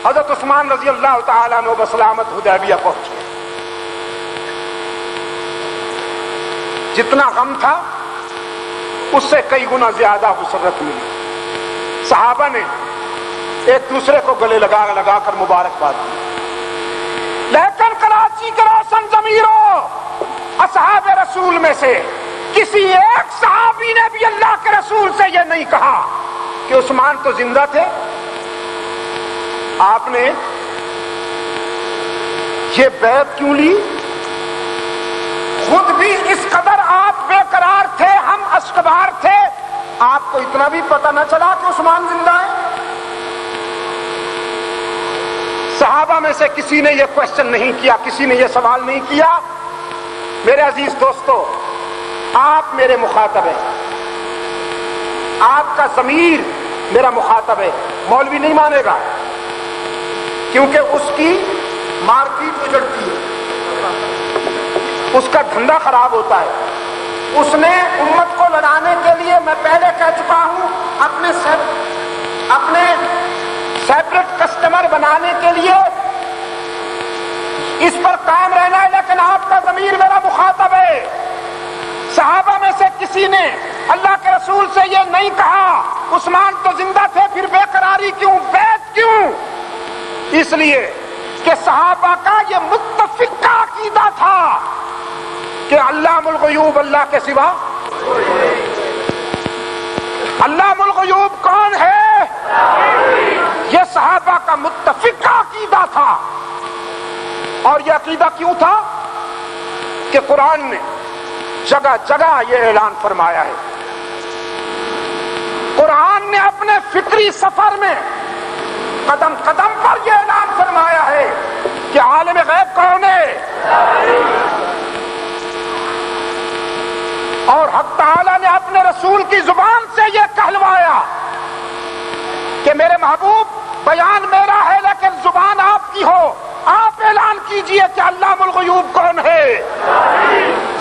حضرت عثمان رضی اللہ تعالیٰ عنہ بسلامت حدیبیہ پہنچ گئے۔ جتنا غم تھا اس سے کئی گنا زیادہ مسرت ملی، صحابہ نے ایک دوسرے کو گلے لگا لگا کر مبارکباد دی، لیکن کراچی کے روشن ضمیروں، اصحاب رسول میں سے کسی ایک صحابی نے بھی اللہ کے رسول سے یہ نہیں کہا کہ عثمان تو زندہ تھے۔ آپ نے یہ بیعت کیوں لی؟ خود بھی اس قدر آپ بے قرار تھے، ہم اشکبار تھے، آپ کو اتنا بھی پتہ نہ چلا کہ عثمان زندہ ہے؟ صحابہ میں سے کسی نے یہ کوشچن نہیں کیا، کسی نے یہ سوال نہیں کیا۔ میرے عزیز دوستو، آپ میرے مخاطب ہیں، آپ کا ضمیر میرا مخاطب ہے، مولوی نہیں مانے گا کیونکہ اس کی مارکیٹ اجڑتی ہے، اس کا دھندا خراب ہوتا ہے، اس نے امت کو لڑانے کے لیے، میں پہلے کہہ چکا ہوں، اپنے سیپریٹ کسٹمر بنانے کے لیے اس پر قائم رہنا ہے، لیکن آپ کا ضمیر میرا مخاطب ہے۔ صحابہ میں سے کسی نے اللہ کے رسول سے یہ نہیں کہا عثمان تو زندہ تھے پھر بے قراری کیوں، بیعت کیوں؟ اس لیے کہ صحابہ کا یہ متفقہ عقیدہ تھا کہ علام الغیوب اللہ کے سوا۔ علام الغیوب کون ہے؟ یہ صحابہ کا متفقہ عقیدہ تھا۔ اور یہ عقیدہ کیوں تھا کہ قرآن نے جگہ جگہ یہ اعلان فرمایا ہے۔ قرآن نے اپنے فکری سفر میں قدم قدم پر یہ اعلان فرمایا ہے کہ عالم غیب کون ہے، اور حق تعالی نے اپنے رسول کی زبان سے یہ کہلوایا کہ میرے محبوب بیان میرا ہے لیکن زبان آپ کی ہو، آپ اعلان کیجئے کہ علام الغیوب کون ہے،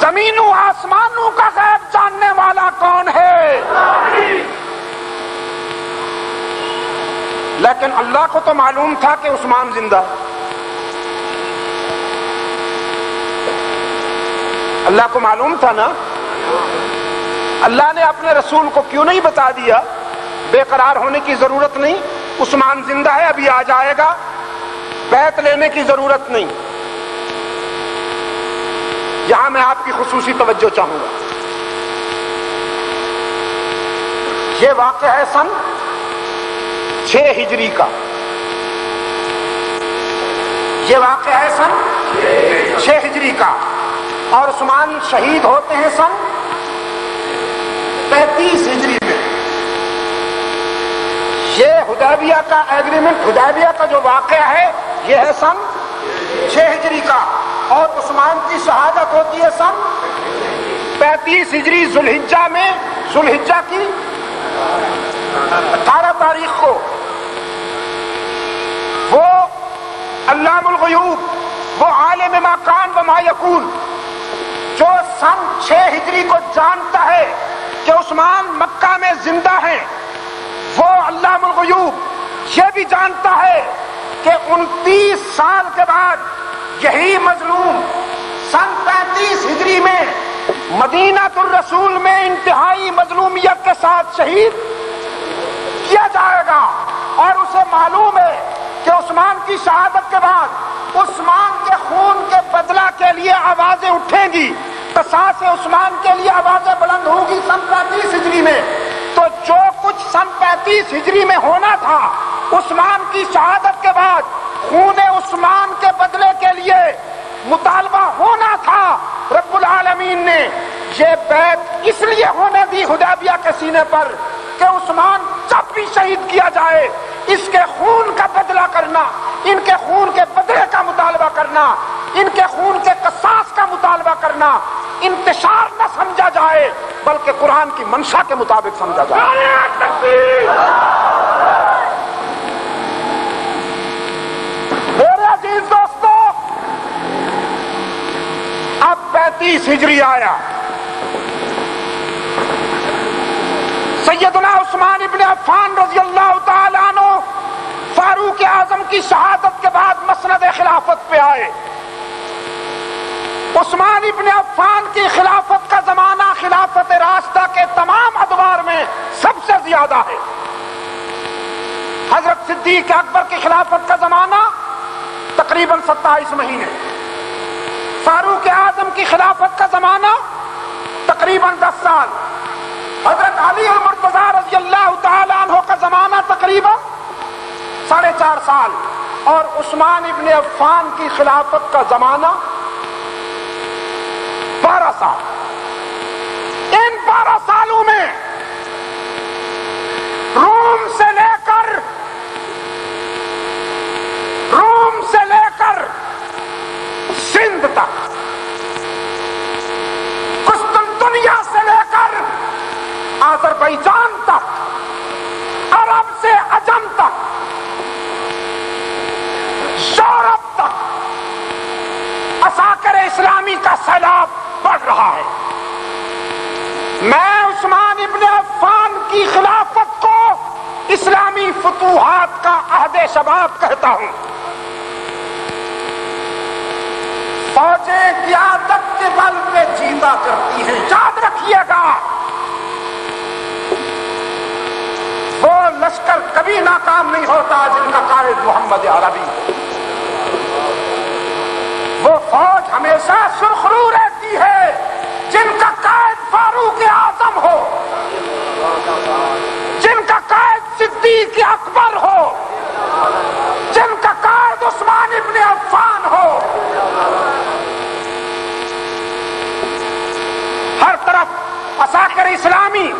زمینوں آسمانوں کا غیب جاننے والا کون ہے۔ لیکن اللہ کو تو معلوم تھا کہ عثمان زندہ، اللہ کو معلوم تھا نا۔ اللہ نے اپنے رسول کو کیوں نہیں بتا دیا بے قرار ہونے کی ضرورت نہیں، عثمان زندہ ہے ابھی آ جائے گا، بیعت لینے کی ضرورت نہیں؟ یہاں میں آپ کی خصوصی توجہ چاہوں گا۔ یہ واقعہ ہے سن 6 ہجری کا، یہ واقعہ ہے سن 6 ہجری کا، اور عثمان شہید ہوتے ہیں سن 35 ہجری میں۔ یہ حدیبیہ کا ایگریمنٹ، حدیبیہ کا جو واقعہ ہے یہ ہے سن 6 ہجری کا، اور عثمان کی شہادت ہوتی ہے سن 35 ہجری ذوالحجہ میں، ذوالحجہ کی 18 تاریخ کو۔ وہ علام الغیوب، وہ عالم ما کان و ما یکون، جو سن 6 ہجری کو جانتا ہے کہ عثمان مکہ میں زندہ ہیں، وہ علام الغیوب یہ بھی جانتا ہے کہ 29 سال کے بعد یہی مظلوم سن 35 ہجری میں مدینہ الرسول میں انتہائی مظلومیت کے ساتھ شہید کیا جائے گا، اور اسے معلوم ہے کہ عثمان کی شہادت کے بعد عثمان کے خون کے بدلہ کے لیے آوازیں اٹھیں گی، قصاص عثمان کے لیے آوازیں بلند ہوں گی سن 35 ہجری میں۔ تو جو کچھ سن 35 ہجری میں ہونا تھا عثمان کی شہادت کے بعد خون عثمان کے بدلے کے لیے مطالبہ ہونا تھا، رب العالمین نے یہ بیعت اس لیے ہونے دی حدیبیہ کے سینے پر کہ عثمان جب بھی شہید کیا جائے اس کے خون کا بدلہ کرنا، ان کے خون کے بدلے کا مطالبہ کرنا، ان کے خون کے قصاص کا مطالبہ کرنا انتشار نہ سمجھا جائے بلکہ قرآن کی منشا کے مطابق سمجھا جائے۔ میرے عزیز دوستو، اب 35 ہجری آیا، سیدنا عثمان ابن عفان رضی اللہ تعالی عنہ فاروق اعظم کی شہادت کے بعد مسند خلافت پہ آئے۔ عثمان ابن عفان کی خلافت کا زمانہ خلافت راشدہ کے تمام ادوار میں سب سے زیادہ ہے۔ حضرت صدیق اکبر کی خلافت کا زمانہ تقریباً 27 مہینے، فاروق اعظم کی خلافت کا زمانہ تقریباً 10 سال، حضرت علی المرتضیٰ رضی اللہ تعالی عنہ کا زمانہ تقریباً 4.5 سال، اور عثمان ابن عفان کی خلافت کا زمانہ 12 سال۔ ان 12 سالوں میں روم سے لے کر سندھ تک، قسطنطنیہ سے لے کر آذربائیجان تک، عرب سے عجم تک، یورپ تک عساکر اسلامی کا سیلاب بڑھ رہا ہے۔ میں عثمان ابن عفان کی خلافت کو اسلامی فتوحات کا عہد شباب کہتا ہوں۔ فوجیں قیادت کے بل پہ جیتا کرتی ہیں، یاد رکھیے گا۔ وہ لشکر کبھی ناکام نہیں ہوتا جن کا قائد محمد عربی ہو۔ وہ فوج ہمیشہ سرخرو رہتی ہے جن کا قائد فاروق اعظم ہو، جن کا قائد صدیق اکبر ہو، جن کا قائد عثمان ابن عفان ہو۔ ہر طرف عساکر اسلامی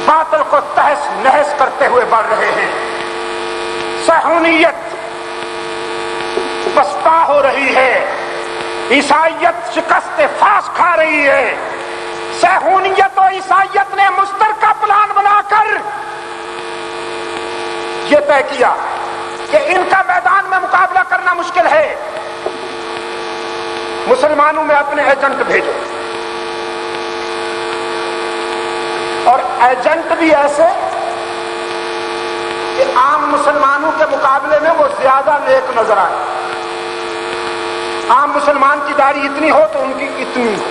باطل کو تہس نہس کرتے ہوئے بڑھ رہے ہیں۔ صہیونیت پسپا ہو رہی ہے، عیسائیت شکست فاش کھا رہی ہے۔ صہیونیت و عیسائیت نے مشترکہ پلان بنا کر یہ طے کیا کہ ان کا میدان میں مقابلہ کرنا مشکل ہے، مسلمانوں میں اپنے ایجنٹ بھیجو، اور ایجنٹ بھی ایسے کہ عام مسلمانوں کے مقابلے میں وہ زیادہ نیک نظر آئے۔ عام مسلمان کی داڑھی اتنی ہو تو ان کی اتنی ہو۔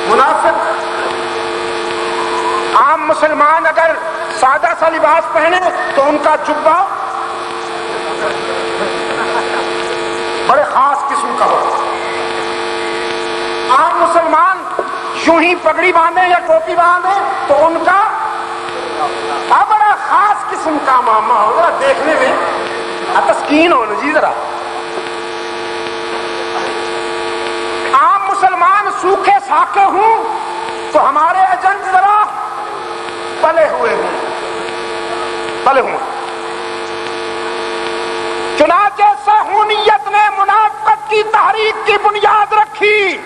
منافق عام مسلمان اگر سادہ سا لباس پہنے تو ان کا جبہ بڑے خاص قسم کا ہو۔ عام مسلمان یوں ہی پگڑی باندھے یا ٹوپی باندھے تو ان کا بڑا خاص قسم کا معاملہ ہو، ذرا دیکھنے میں تسکین ہو جی ذرا۔ عام مسلمان سوکھے ساکے ہوں تو ہمارے ایجنٹ ذرا پلے ہوئے ہوں، پلے ہوں۔ چنانچہ صہیونیت نے منافقت کی تحریک کی بنیاد رکھی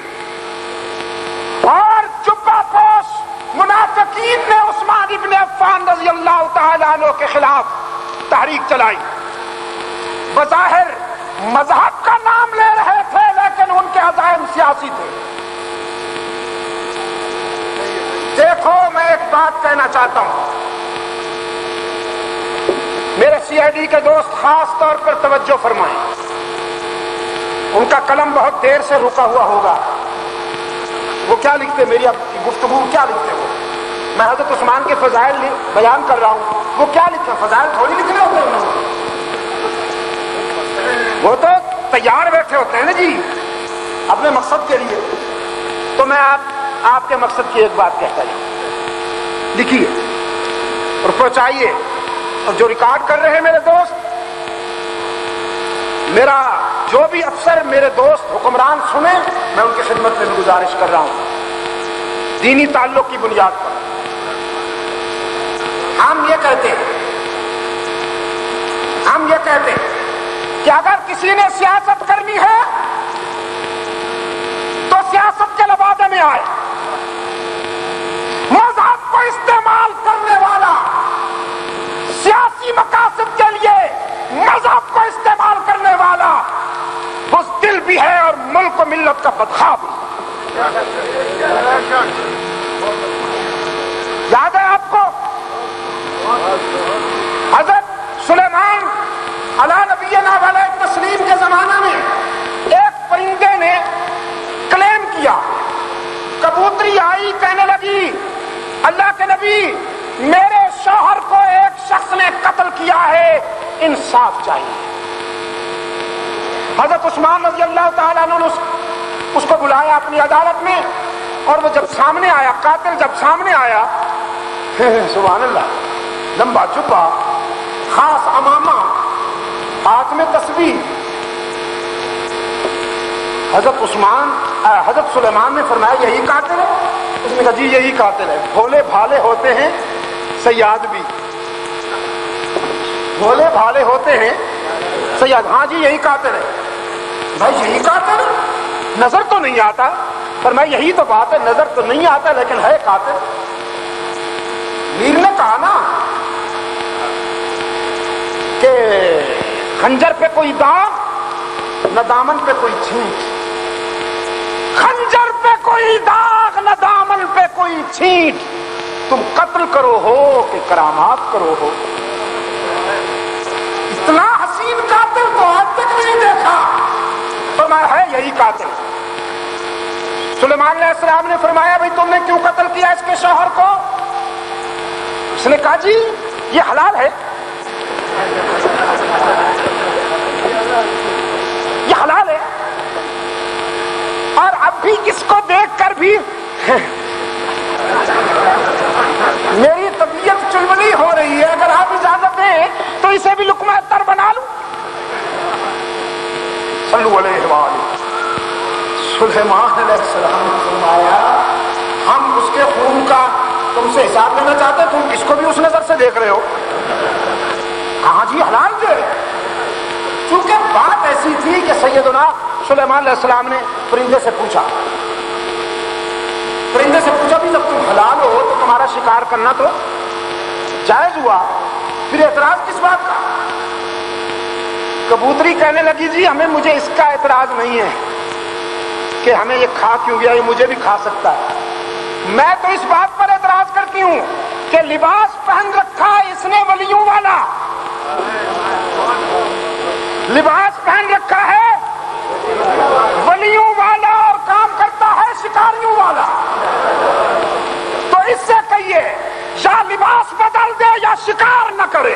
اور جبہ پوش منافقین نے عثمان ابن عفان رضی اللہ تعالیٰ عنہ کے خلاف تحریک چلائی۔ بظاہر مذہب کا نام لے رہے تھے لیکن ان کے عزائم سیاسی تھے۔ دیکھو میں ایک بات کہنا چاہتا ہوں، میرے سی آئی ڈی کے دوست خاص طور پر توجہ فرمائیں، ان کا قلم بہت دیر سے رکا ہوا ہوگا۔ وہ کیا لکھتے، میری اب گفتگو کیا لکھتے وہ؟ میں حضرت عثمان کے فضائل بیان کر رہا ہوں، وہ کیا لکھتے ہیں؟ فضائل تھوڑی لکھنے ہوتے ہیں انہوں نے، وہ تو تیار بیٹھے ہوتے ہیں نا جی اپنے مقصد کے لیے۔ تو میں آپ کے مقصد کی ایک بات کہتا ہوں، لکھیے اور پہنچائیے، اور جو ریکارڈ کر رہے ہیں میرے دوست، میرا جو بھی افسر میرے دوست حکمران سنیں، میں ان کی خدمت میں گزارش کر رہا ہوں دینی تعلق کی بنیاد پر۔ ہم یہ کہتے ہیں کہ اگر کسی نے سیاست کرنی ہے تو سیاست کے لبادے میں آئے۔ مذہب کو استعمال کرنے والا سیاسی مقاصد کے لیے مذہب کو استعمال کرنے والا بزدل بھی ہے اور ملک و ملت کا بدخواہ بھی۔ یاد ہے آپ کو حضرت سلیمان علی نبینا علیہ تسلیم کے زمانہ میں ایک پرندے نے کلیم کیا، کبوتری آئی کہنے لگی اللہ کے نبی میرے شوہر کو ایک شخص نے قتل کیا ہے، انصاف چاہیے۔ حضرت عثمان رضی اللہ تعالیٰ عنہ نے اس کو بلایا اپنی عدالت میں، اور وہ جب سامنے آیا، قاتل جب سامنے آیا، سبحان اللہ، لمبا چپا، خاص امامہ، ہاتھ میں تسبیح، حضرت سلیمان نے فرمایا یہی قاتل ہے؟ اس نے کہا جی یہی قاتل ہے۔ بھولے بھالے ہوتے ہیں سیاد بھی، بھولے بھالے ہوتے ہیں سیاد، ہاں جی یہی قاتل ہے۔ بھائی یہی قاتل ہے؟ نظر تو نہیں آتا۔ فرمایا یہی تو بات ہے، نظر تو نہیں آتا لیکن ہے قاتل۔ میر نے کہا نا کہ خنجر پہ کوئی داغ نہ دامن پہ کوئی چھینٹ، خنجر پہ کوئی داغ نہ دامن پہ کوئی چھینٹ، تم قتل کرو ہو کہ کرامات کرو ہو۔ اتنا حسین قاتل تو آج تک نہیں دیکھا، فرمایا ہے یہی قاتل۔ سلیمان علیہ السلام نے فرمایا بھئی تم نے کیوں قتل کیا اس کے شوہر کو؟ اس نے کہا جی یہ حلال ہے، یہ حلال ہے، اور اب بھی اس کو دیکھ کر بھی میری طبیعت چلبلی ہو رہی ہے، اگر آپ اجازت دیں تو اسے بھی لقمہ تر بنا لوں۔ صلو علیہ وآلہ۔ سلیمان علیہ السلام نے فرمایا ہم اس کے خون کا تم سے حساب لینا چاہتے، تم کس کو بھی اس نظر سے دیکھ رہے ہو؟ کہاں جی حلال دے۔ چونکہ بات ایسی تھی کہ سیدنا سلیمان علیہ السلام نے پرندے سے پوچھا بھی جب تم حلال ہو تو تمہارا شکار کرنا تو جائز ہوا، پھر اعتراض کس بات کا؟ کبوتری کہنے لگی جی مجھے اس کا اعتراض نہیں ہے کہ ہمیں یہ کھا کیوں گیا، یہ مجھے بھی کھا سکتا ہے، میں تو اس بات پر اعتراض کرتی ہوں کہ لباس پہن رکھا اس نے ولیوں والا، لباس پہن رکھا ہے ولیوں والا اور کام کرتا ہے شکاریوں والا، تو اس سے کہیے یا لباس بدل دے یا شکار نہ کرے،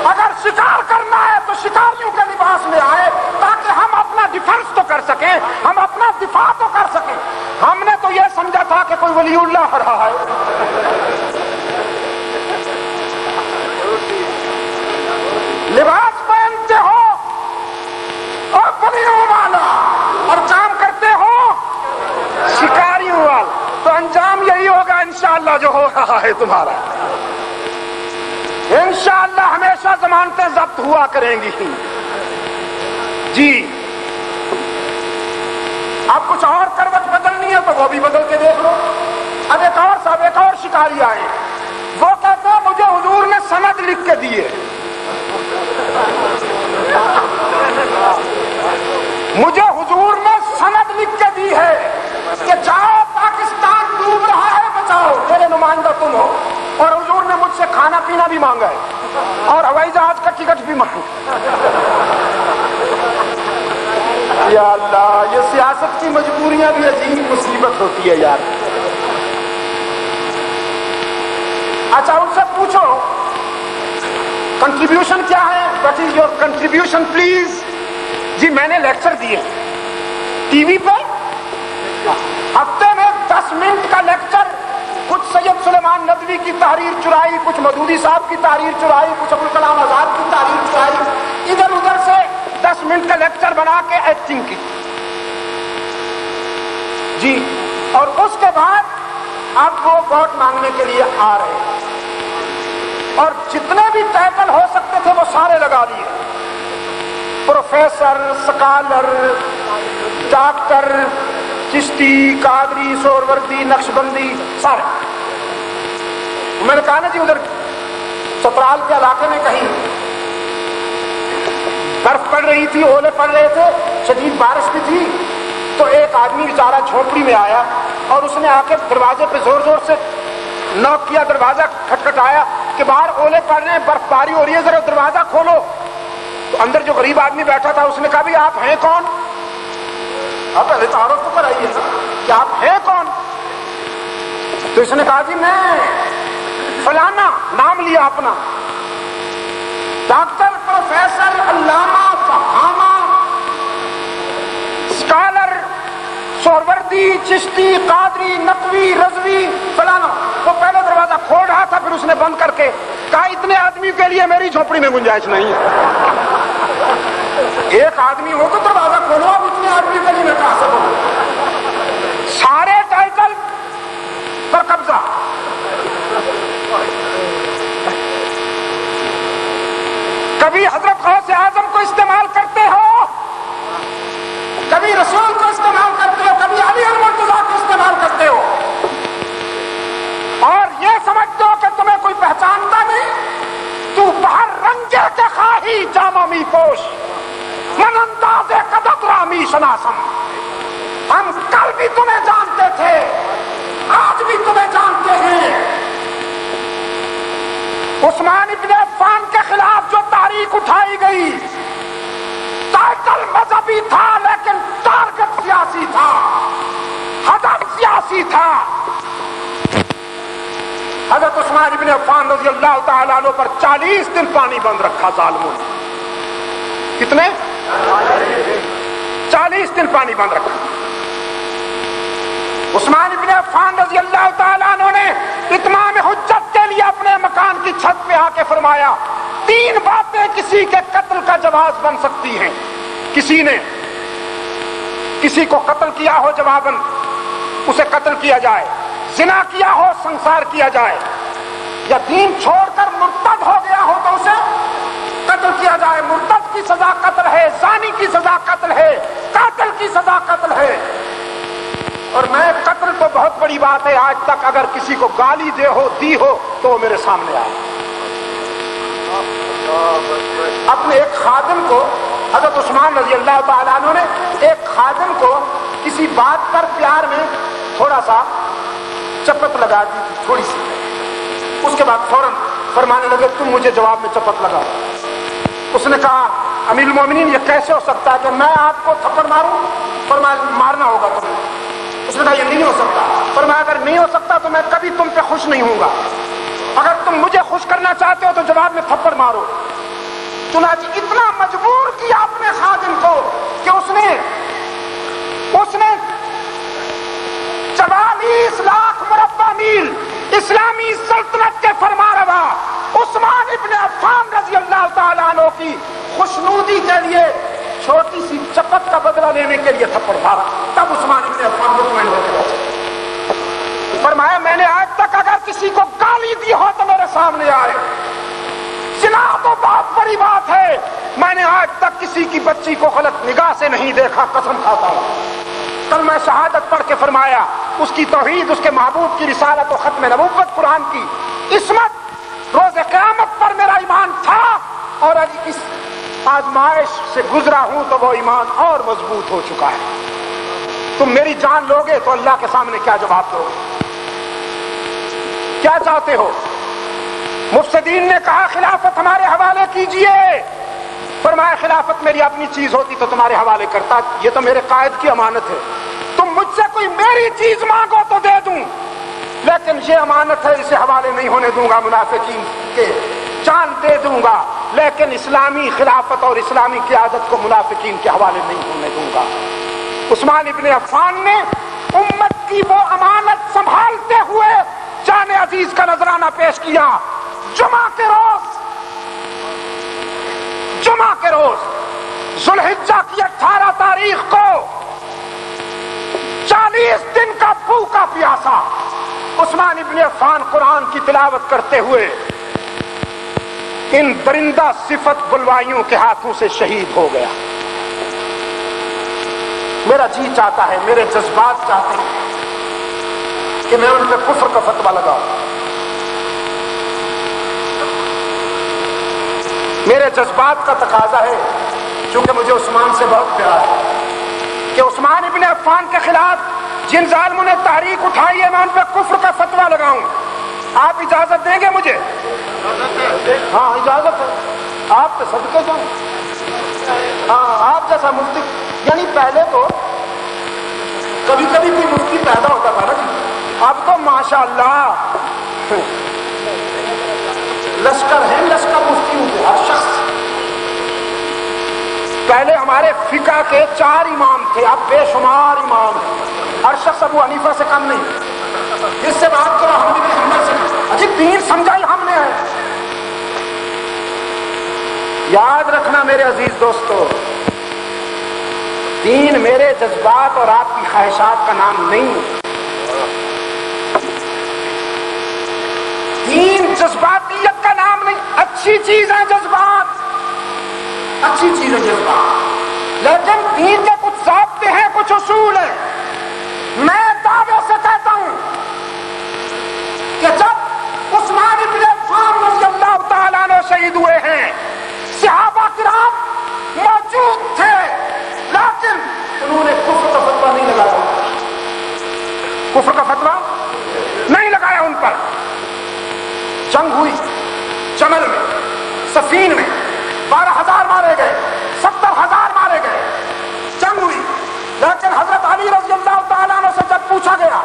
اگر شکار کرنا ہے تو شکاریوں کے لباس میں آئے تاکہ ہم اپنا ڈیفنس تو کر سکیں، ہم اپنا دفاع تو کر سکیں۔ ہم نے تو یہ سمجھا تھا کہ کوئی ولی اللہ ہو رہا ہے۔ لباس پہنتے ہو اور ولیوں والا اور کام کرتے ہو شکاریوں والا، تو انجام یہی ہوگا انشاءاللہ جو ہو رہا ہے تمہارا۔ انشاءاللہ ہمیشہ ضمانتیں ضبط ہوا کریں گی جی۔ اب کچھ اور کروٹ بدلنی ہے تو وہ بھی بدل کے دیکھ لو۔ اب ایک اور شکاری آئے، وہ کہتے ہیں مجھے حضور نے سند لکھ کے دیے، مجھے حضور نے سند لکھ کے دی ہے کہ جاؤ پاکستان ڈوب رہا ہے بچاؤ، میرے نمائندہ تم ہو، اور حضور نے مجھ سے کھانا پینا بھی مانگا ہے اور ہوائی جہاز کا ٹکٹ بھی مانگا۔ یا اللہ، یہ سیاست کی مجبوریاں بھی عجیب مصیبت ہوتی ہے یار۔ اچھا ان سے پوچھو کنٹریبیوشن کیا ہے، what is your contribution please? جی میں نے لیکچر دیے ٹی وی پہ، ہفتے میں 10 منٹ کا لیکچر، کچھ سید سلیمان ندوی کی تحریر چرائی، کچھ مودودی صاحب کی تحریر چرائی، کچھ ابوالکلام آزاد کی تحریر چرائی، ادھر ادھر سے 10 منٹ کا لیکچر بنا کے ایکٹنگ کی جی، اور اس کے بعد اب وہ ووٹ مانگنے کے لیے آ رہے ہیں، اور جتنے بھی ٹائٹل ہو سکتے تھے وہ سارے لگا لیے، professor, scholar, doctor, Chishti, Qadri, Suhrawardi, Naqshbandi, سارے۔ میں نے کہا نا جی ادھر چترال کے علاقے میں کہیں برف پڑ رہی تھی، اولے پڑ رہے تھے، شدید بارش بھی تھی، تو ایک آدمی بیچارہ جھونپڑی میں آیا اور اس نے آ کے دروازے پہ زور زور سے نوک کیا، دروازہ کھٹکھٹایا کہ باہر اولے پڑ رہے ہیں، برف باری ہو رہی ہے، ذرا دروازہ کھولو۔ تو اندر جو غریب آدمی بیٹھا تھا اس نے کہا بھی آپ ہیں کون؟ آپ پہلے تعارف تو کرائیے کہ آپ ہیں کون؟ تو اس نے کہا جی میں فلانا، نام لیا اپنا، ڈاکٹر، پروفیسر، علامہ، فہامہ، اسکالر، سہروردی، چشتی، قادری، نقوی، رضوی، فلانا۔ وہ پہلے دروازہ کھول رہا تھا، پھر اس نے بند کر کے کہا اتنے آدمی کے لیے میری جھوپڑی میں گنجائش نہیں ہے، ایک آدمی ہو تو دروازہ کھولو، اب اتنے آدمی کے لیے میں کہاں سے بولوں؟ سارے ٹائٹل پر قبضہ۔ کبھی حضرت غوث اعظم کو استعمال کرتے ہو، کبھی رسول کو استعمال کرتے ہو، کبھی علی المرتضیٰ کو استعمال کرتے ہو، اور یہ سمجھتے ہو کہ تمہیں کوئی پہچانتا نہیں، تو باہر رنجے کے خواہی جامہ می پوش، من انداز قدت رامی شناسم۔ ہم کل بھی تمہیں جانتے تھے، آج بھی تمہیں جانتے ہیں۔ عثمان ابن عفان کے خلاف جو تحریک اٹھائی گئی، ٹائٹل مذہبی تھا لیکن ٹارگٹ سیاسی تھا، ہدف سیاسی تھا۔ حضرت عثمان ابن عفان رضی اللہ تعالیٰ عنہ پر 40 دن پانی بند رکھا ظالموں نے۔ کتنے؟ 40 دن پانی بند رکھا۔ عثمان ابن عفان رضی اللہ تعالیٰ عنہ نے اتمام حجت کے لیے اپنے مکان کی چھت پہ آ کے فرمایا 3 باتیں کسی کے قتل کا جواز بن سکتی ہیں۔ کسی نے کسی کو قتل کیا ہو جواباً اسے قتل کیا جائے، زنا کیا ہو سنسار کیا جائے، یا دین چھوڑ کر مرتد ہو گیا ہو تو اسے قتل کیا جائے۔ مرتد کی سزا قتل ہے، زانی کی سزا قتل ہے، قاتل کی سزا قتل ہے۔ اور میں قتل تو بہت بڑی بات ہے، آج تک اگر کسی کو گالی دی ہو تو وہ میرے سامنے آئے۔ اپنے ایک خادم کو حضرت عثمان رضی اللہ تعالیٰ عنہ نے ایک خادم کو کسی بات پر پیار میں تھوڑا سا چپت لگا دی تھی، تھوڑی سی۔ اس کے بعد فوراً فرمانے لگے تم مجھے جواب میں چپت لگاؤ۔ اس نے کہا امیر المومنین یہ کیسے ہو سکتا ہے کہ میں آپ کو تھپڑ ماروں؟ فرمایا مارنا ہوگا تمہیں۔ اس نے کہا یہ نہیں ہو سکتا۔ فرمایا اگر نہیں ہو سکتا تو میں کبھی تم پہ خوش نہیں ہوں گا، اگر تم مجھے خوش کرنا چاہتے ہو تو جواب میں تھپڑ مارو۔ چنانچہ اتنا مجبور کیا اپنے خادم کو کہ اس نے 44 لاکھ مربع میل اسلامی سلطنت کے فرمانروا عثمان ابن عفان رضی اللہ تعالیٰ عنہ کی خوشنودی کے لیے چھوٹی سی چپت کا بدلہ لینے کے لیے تھپڑ مارا۔ تب عثمان ابن عفان مطمئن ہو گیا۔ فرمایا میں نے آج تک اگر کسی کو گالی دی ہو تو میرے سامنے آئے۔ زنا تو بہت بڑی بات ہے، میں نے آج تک کسی کی بچی کو غلط نگاہ سے نہیں دیکھا، قسم کھاتا ہوں۔ کلمہ شہادت پڑھ کے فرمایا اس کی توحید، اس کے محبوب کی رسالت و ختم نبوت، قرآن کی عصمت، روز قیامت پر میرا ایمان تھا، اور اس آزمائش سے گزرا ہوں تو وہ ایمان اور مضبوط ہو چکا ہے۔ تم میری جان لوگے تو اللہ کے سامنے کیا جواب دو گے؟ کیا چاہتے ہو؟ مفسدین نے کہا خلافت ہمارے حوالے کیجئے۔ فرمایا خلافت میری اپنی چیز ہوتی تو تمہارے حوالے کرتا، یہ تو میرے قائد کی امانت ہے۔ تم مجھ سے کوئی میری چیز مانگو تو دے دوں، لیکن یہ امانت ہے، اسے حوالے نہیں ہونے دوں گا منافقین کے۔ جان دے دوں گا لیکن اسلامی خلافت اور اسلامی قیادت کو منافقین کے حوالے نہیں ہونے دوں گا۔ عثمان ابن عفان نے امت کی وہ امانت سنبھالتے ہوئے جان عزیز کا نذرانہ پیش کیا۔ جمعہ کے روز ذوالحجہ کی 18 تاریخ کو 40 دن کا بھوکا پیاسا عثمان ابن عفان قرآن کی تلاوت کرتے ہوئے ان درندہ صفت بلوائیوں کے ہاتھوں سے شہید ہو گیا۔ میرا جی چاہتا ہے، میرے جذبات چاہتے ہیں کہ میں ان پہ کفر کا فتویٰ لگاؤں، میرے جذبات کا تقاضا ہے، چونکہ مجھے عثمان سے بہت پیار ہے، کہ عثمان ابن عفان کے خلاف جن ظالموں نے تحریک اٹھائی ہے میں ان پہ کفر کا فتویٰ لگاؤں۔ آپ اجازت دیں گے مجھے؟ ہاں اجازت ہے، آپ پہ صدقے جاؤں۔ ہاں آپ جیسا مفتی، یعنی پہلے تو کبھی کبھی کوئی مفتی پیدا ہوتا تھا نا جی، اب تو ماشاءاللہ لشکر ہے، لشکر مفتیوں کے ہر شخص۔ پہلے ہمارے فقہ کے 4 امام تھے، اب بے شمار امام ہیں، ہر شخص ابو حنیفہ سے کم نہیں۔ جس سے بات کرو ہم نے حمل سے اجی دین سمجھائی ہم نے ہے۔ یاد رکھنا میرے عزیز دوستو، دین میرے جذبات اور آپ کی خواہشات کا نام نہیں، دین جذباتیت کا نام نہیں۔ اچھی چیز ہے جذبات، اچھی چیز ہے جذبات، لیکن دین کے کچھ ضابطے ہیں، کچھ اصول ہیں۔ میں دعوے سے کہتا ہوں کہ جب عثمان ابن عفان رضی اللہ تعالیٰ عنہ شہید ہوئے ہیں، صحابہ کرام موجود تھے، لیکن انہوں نے کفر کا فتویٰ نہیں لگایا۔ جمل میں، سفین میں 12,000 مارے گئے، 70,000 مارے گئے، جنگ ہوئی. لیکن حضرت علی رضی اللہ تعالیٰ عنہ سے جب پوچھا گیا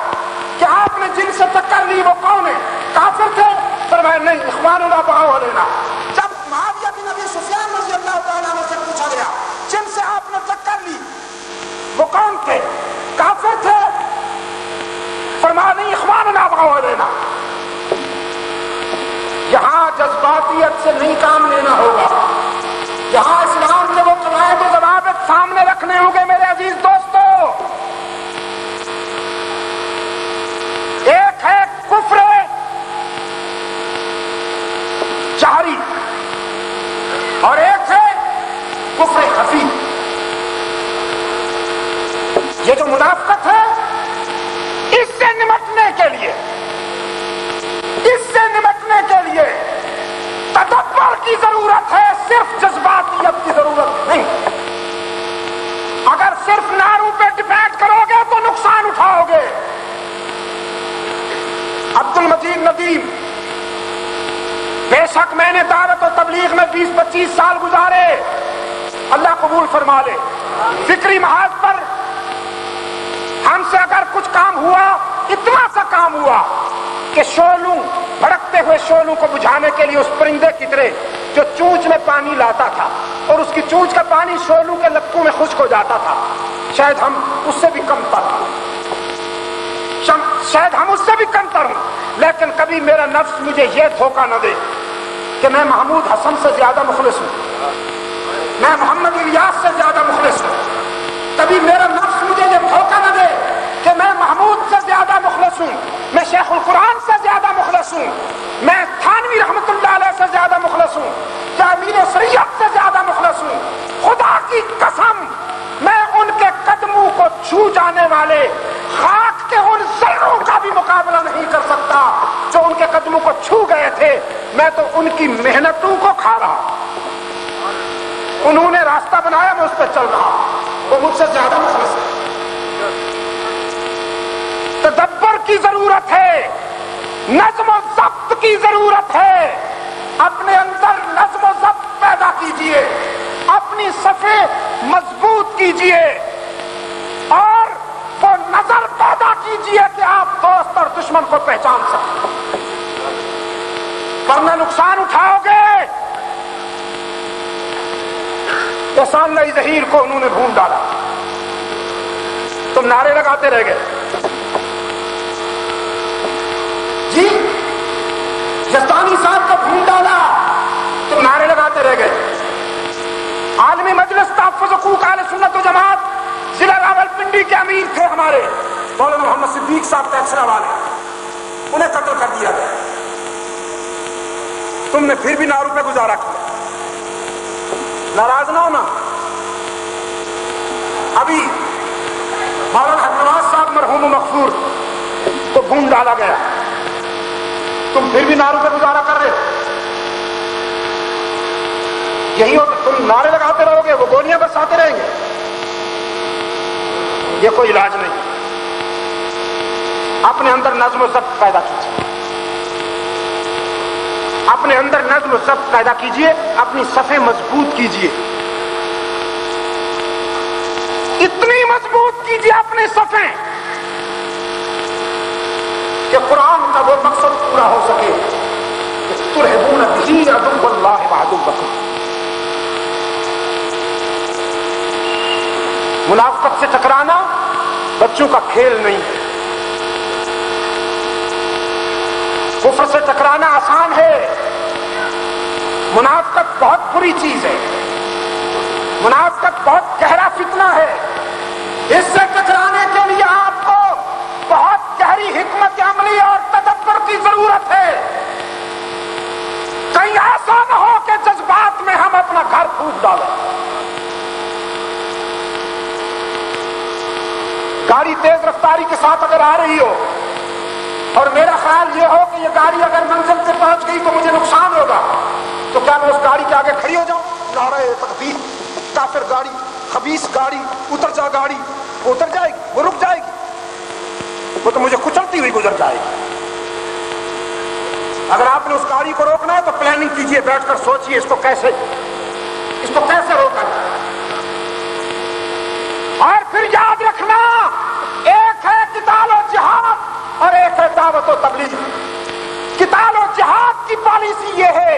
کہ آپ نے جن سے ٹکر لی وہ کون ہے، کافر تھے؟ فرمایا نہیں، اخواننا بغوا علینا. جب معاویہ بن ابی سفیان رضی اللہ تعالیٰ عنہ سے پوچھا گیا جن سے آپ نے ٹکر لی وہ کون تھے، کافر تھے؟ فرمایا نہیں، اخواننا بغوا علینا. یہاں جذباتیت سے نہیں کام لینا ہوگا، یہاں اسلام کے وہ قواعد و ضوابط سامنے رکھنے ہوں گے. میرے عزیز دوستو، ایک ہے کفر جہری اور ایک ہے کفر خفی. یہ جو منافقت ہے، اس سے نمٹنے کے لیے تدبر کی ضرورت ہے، صرف جذباتیت کی ضرورت نہیں. اگر صرف نعروں پہ ڈپینڈ کرو گے تو نقصان اٹھاؤ گے. عبد المجید ندیم، بے شک میں نے دعوت و تبلیغ میں 20-25 سال گزارے، اللہ قبول فرما لے. فکری محاذ پر ہم سے اگر کچھ کام ہوا، اتنا سا کام ہوا کہ شعلوں، بھڑکتے ہوئے شعلوں کو بجھانے کے لیے اس پرندے کی طرح جو چونچ میں پانی لاتا تھا اور اس کی چونچ کا پانی شعلوں کے لپٹوں میں خشک ہو جاتا تھا، شاید ہم اس سے بھی کم تر ہوں، شاید ہم اس سے بھی کم تر ہوں. لیکن کبھی میرا نفس مجھے یہ دھوکہ نہ دے کہ میں محمود حسن سے زیادہ مخلص ہوں، میں محمد الیاس سے زیادہ مخلص ہوں. کبھی میرا نفس مجھے یہ دھوکہ نہ دے کہ میں محمود سے زیادہ مخلص ہوں، میں شیخ القرآن سے زیادہ مخلص ہوں، میں تھانوی رحمت اللہ علیہ سے زیادہ مخلص ہوں، یا امیر شریعت سے زیادہ مخلص ہوں. خدا کی قسم میں ان کے قدموں کو چھو جانے والے خاک کے ان ذروں کا بھی مقابلہ نہیں کر سکتا جو ان کے قدموں کو چھو گئے تھے. میں تو ان کی محنتوں کو کھا رہا، انہوں نے راستہ بنایا، میں اس پہ چل رہا، وہ مجھ سے زیادہ مخلص ہے. تدبر کی ضرورت ہے، نظم و ضبط کی ضرورت ہے. اپنے اندر نظم و ضبط پیدا کیجئے، اپنی صفیں مضبوط کیجئے اور وہ نظر پیدا کیجئے کہ آپ دوست اور دشمن کو پہچان سکیں. ورنہ نقصان اٹھاؤ گے. احسان اللہ ظہیر کو انہوں نے بھون ڈالا، تم نعرے لگاتے رہ گئے. جی یزدانی صاحب کو بھون ڈالا، تم نعرے لگاتے رہ گئے. عالمی مجلس تحفظ حقوق اہل سنت و جماعت ضلع راولپنڈی کے امیر تھے ہمارے مولانا محمد صدیق صاحب ٹیکسرا والے، انہیں قتل کر دیا گیا. تم نے پھر بھی نعروں پہ گزارا کیا. ناراض نہ ہونا. ابھی مولانا نواز صاحب مرحوم و مغفور کو بھون ڈالا گیا، تم پھر بھی نعروں پہ گزارا کر رہے. یہی ہو، تم نعرے لگاتے رہو گے، وہ گولیاں برساتے رہیں گے. یہ کوئی علاج نہیں. اپنے اندر نظم و ضبط پیدا کیجیے، اپنے اندر نظم و ضبط پیدا کیجیے، اپنی صفیں مضبوط کیجیے، اتنی مضبوط کیجیے اپنی صفیں کہ قرآن کا وہ مقصد پورا ہو سکے کہ ترہبون بہ عدو اللہ وعدوکم. منافقت سے ٹکرانا بچوں کا کھیل نہیں ہے. کفر سے ٹکرانا آسان ہے، منافقت بہت بری چیز ہے، منافقت بہت گہرا فتنہ ہے. اس سے ٹکرانے کے لیے آپ کو بہت گہری حکمت عملی اور تدبر کی ضرورت ہے. کہیں ایسا نہ ہو کہ جذبات میں ہم اپنا گھر پھونک ڈالیں. گاڑی تیز رفتاری کے ساتھ اگر آ رہی ہو اور میرا خیال یہ ہو کہ یہ گاڑی اگر منزل سے پہنچ گئی تو مجھے نقصان ہوگا، تو کیا میں اس گاڑی کے آگے کھڑی ہو جاؤں؟ نعرہ تکبیر، کافر گاڑی، خبیث گاڑی، اتر جا گاڑی. وہ اتر جائے گی، وہ رک جائے گی، وہ تو مجھے کچلتی ہوئی گزر جائے گی. اگر آپ نے اس گاڑی کو روکنا ہے تو پلاننگ کیجئے، بیٹھ کر سوچئے اس کو کیسے روکا ہے۔ اور پھر یاد رکھنا، ایک ہے قتال و جہاد اور ایک ہے دعوت و تبلیغ۔ قتال و جہاد کی پالیسی یہ ہے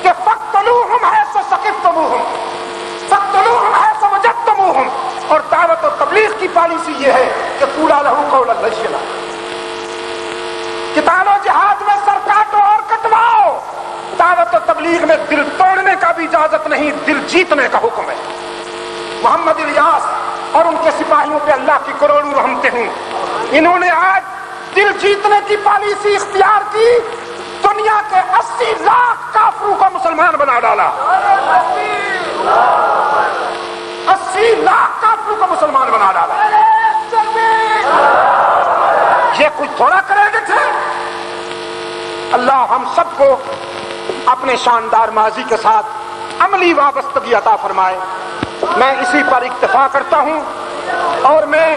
کہ فقتلوہم حیث ثقفتموہم، فقتلوہم حیث وجدتموہم، اور دعوت و تبلیغ کی پالیسی یہ ہے کہ قولا لہ قولا لینا۔ قتال و جہاد میں سر کاٹو اور کٹواؤ، دعوت و تبلیغ میں دل توڑنے کا بھی اجازت نہیں، دل جیتنے کا حکم ہے۔ محمد الیاس اور ان کے سپاہیوں پہ اللہ کی کروڑوں رحمتیں ہوں، انہوں نے آج دل جیتنے کی پالیسی اختیار کی، دنیا کے 80 لاکھ کافروں کو مسلمان بنا ڈالا، 80 لاکھ کافروں کو مسلمان بنا ڈالا۔ یہ کچھ تھوڑا کرے گے تھے؟ اللہ ہم سب کو اپنے شاندار ماضی کے ساتھ عملی وابستگی عطا فرمائے۔ میں اسی پر اکتفا کرتا ہوں اور میں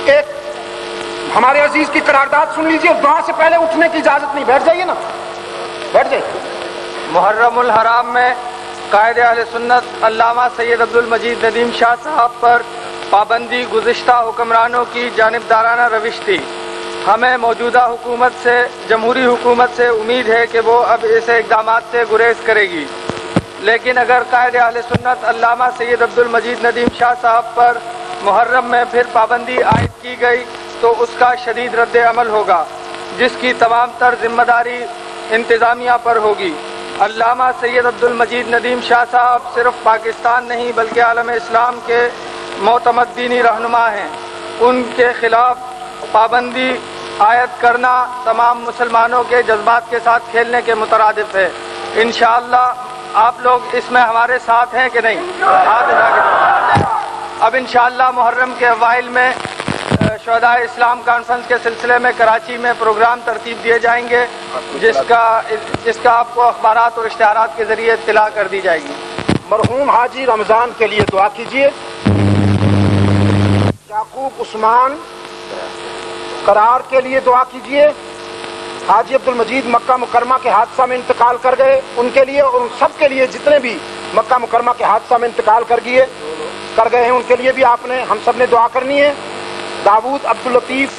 ایک ہمارے عزیز کی قرارداد سن لیجئے، دعا سے پہلے اٹھنے کی اجازت نہیں، بیٹھ جائیے نا، بیٹھ جائیے۔ محرم الحرام میں قائد اہل سنت علامہ سید عبدالمجید ندیم شاہ صاحب پر پابندی گزشتہ حکمرانوں کی جانبدارانہ روش تھی۔ ہمیں موجودہ حکومت سے، جمہوری حکومت سے امید ہے کہ وہ اب ایسے اقدامات سے گریز کرے گی، لیکن اگر قائد اہل سنت علامہ سید عبدالمجید ندیم شاہ صاحب پر محرم میں پھر پابندی عائد کی گئی تو اس کا شدید رد عمل ہوگا، جس کی تمام تر ذمہ داری انتظامیہ پر ہوگی۔ علامہ سید عبدالمجید ندیم شاہ صاحب صرف پاکستان نہیں بلکہ عالم اسلام کے معتمد دینی رہنما ہیں، ان کے خلاف پابندی عائد کرنا تمام مسلمانوں کے جذبات کے ساتھ کھیلنے کے مترادف ہے۔ انشاءاللہ آپ لوگ اس میں ہمارے ساتھ ہیں کہ نہیں؟ ہاتھ اٹھا کے اب انشاءاللہ محرم کے اوائل میں شہدائے اسلام کانفرنس کے سلسلے میں کراچی میں پروگرام ترتیب دیے جائیں گے، جس کا آپ کو اخبارات اور اشتہارات کے ذریعے اطلاع کر دی جائے گی۔ مرحوم حاجی رمضان کے لیے دعا کیجیے، یعقوب عثمان قرار کے لیے دعا کیجیے، حاجی عبدالمجید مکہ مکرمہ کے حادثہ میں انتقال کر گئے ان کے لیے اور ان سب کے لیے جتنے بھی مکہ مکرمہ کے حادثہ میں انتقال کر گئے ہیں ان کے لیے بھی آپ نے، ہم سب نے دعا کرنی ہے۔ داود عبداللطیف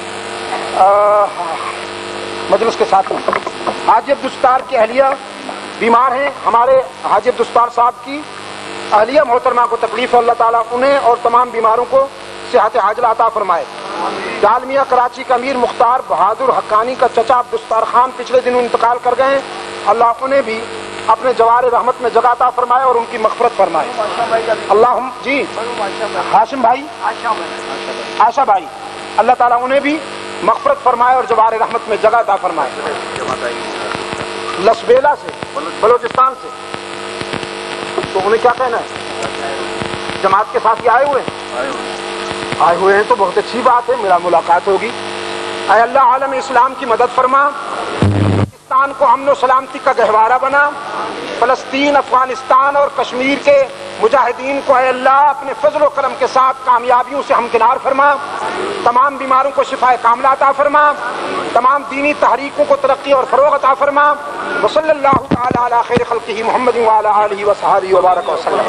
مجلس کے ساتھ حاجی عبدالستار کی اہلیہ بیمار ہیں، ہمارے حاجی عبدالستار صاحب کی اہلیہ محترمہ کو تکلیف ہے، اللہ تعالیٰ انہیں اور تمام بیماروں کو صحت عاجلہ عطا فرمائے۔ ڈالمیہ کراچی کا امیر مختار بہادر حقانی کا چچا عبدالستار خان پچھلے دنوں انتقال کر گئے ہیں، اللہ انہیں بھی اپنے جوار رحمت میں جگہ عطا فرمائے اور ان کی مغفرت فرمائے۔ اللہم جی ہاشم بھائی، آشا بھائی، اللہ تعالیٰ انہیں بھی مغفرت فرمائے اور جوار رحمت میں جگہ عطا فرمائے۔ لسبیلا سے، بلوچستان سے، تو انہیں کیا کہنا ہے؟ جماعت کے ساتھ ہی آئے ہوئے ہیں تو بہت اچھی بات ہے، میرا ملاقات ہوگی۔ اے اللہ عالم اسلام کی مدد فرما، پاکستان کو امن و سلامتی کا گہوارہ بنا، فلسطین، افغانستان اور کشمیر کے مجاہدین کو اے اللہ اپنے فضل و کرم کے ساتھ کامیابیوں سے ہمکنار فرما، تمام بیماروں کو شفاء کاملہ عطا فرما، تمام دینی تحریکوں کو ترقی اور فروغ عطا فرما۔ وصلی اللہ تعالی علی خیر خلقہ محمد وعلی آلہ وصحبہ وبارک وسلم۔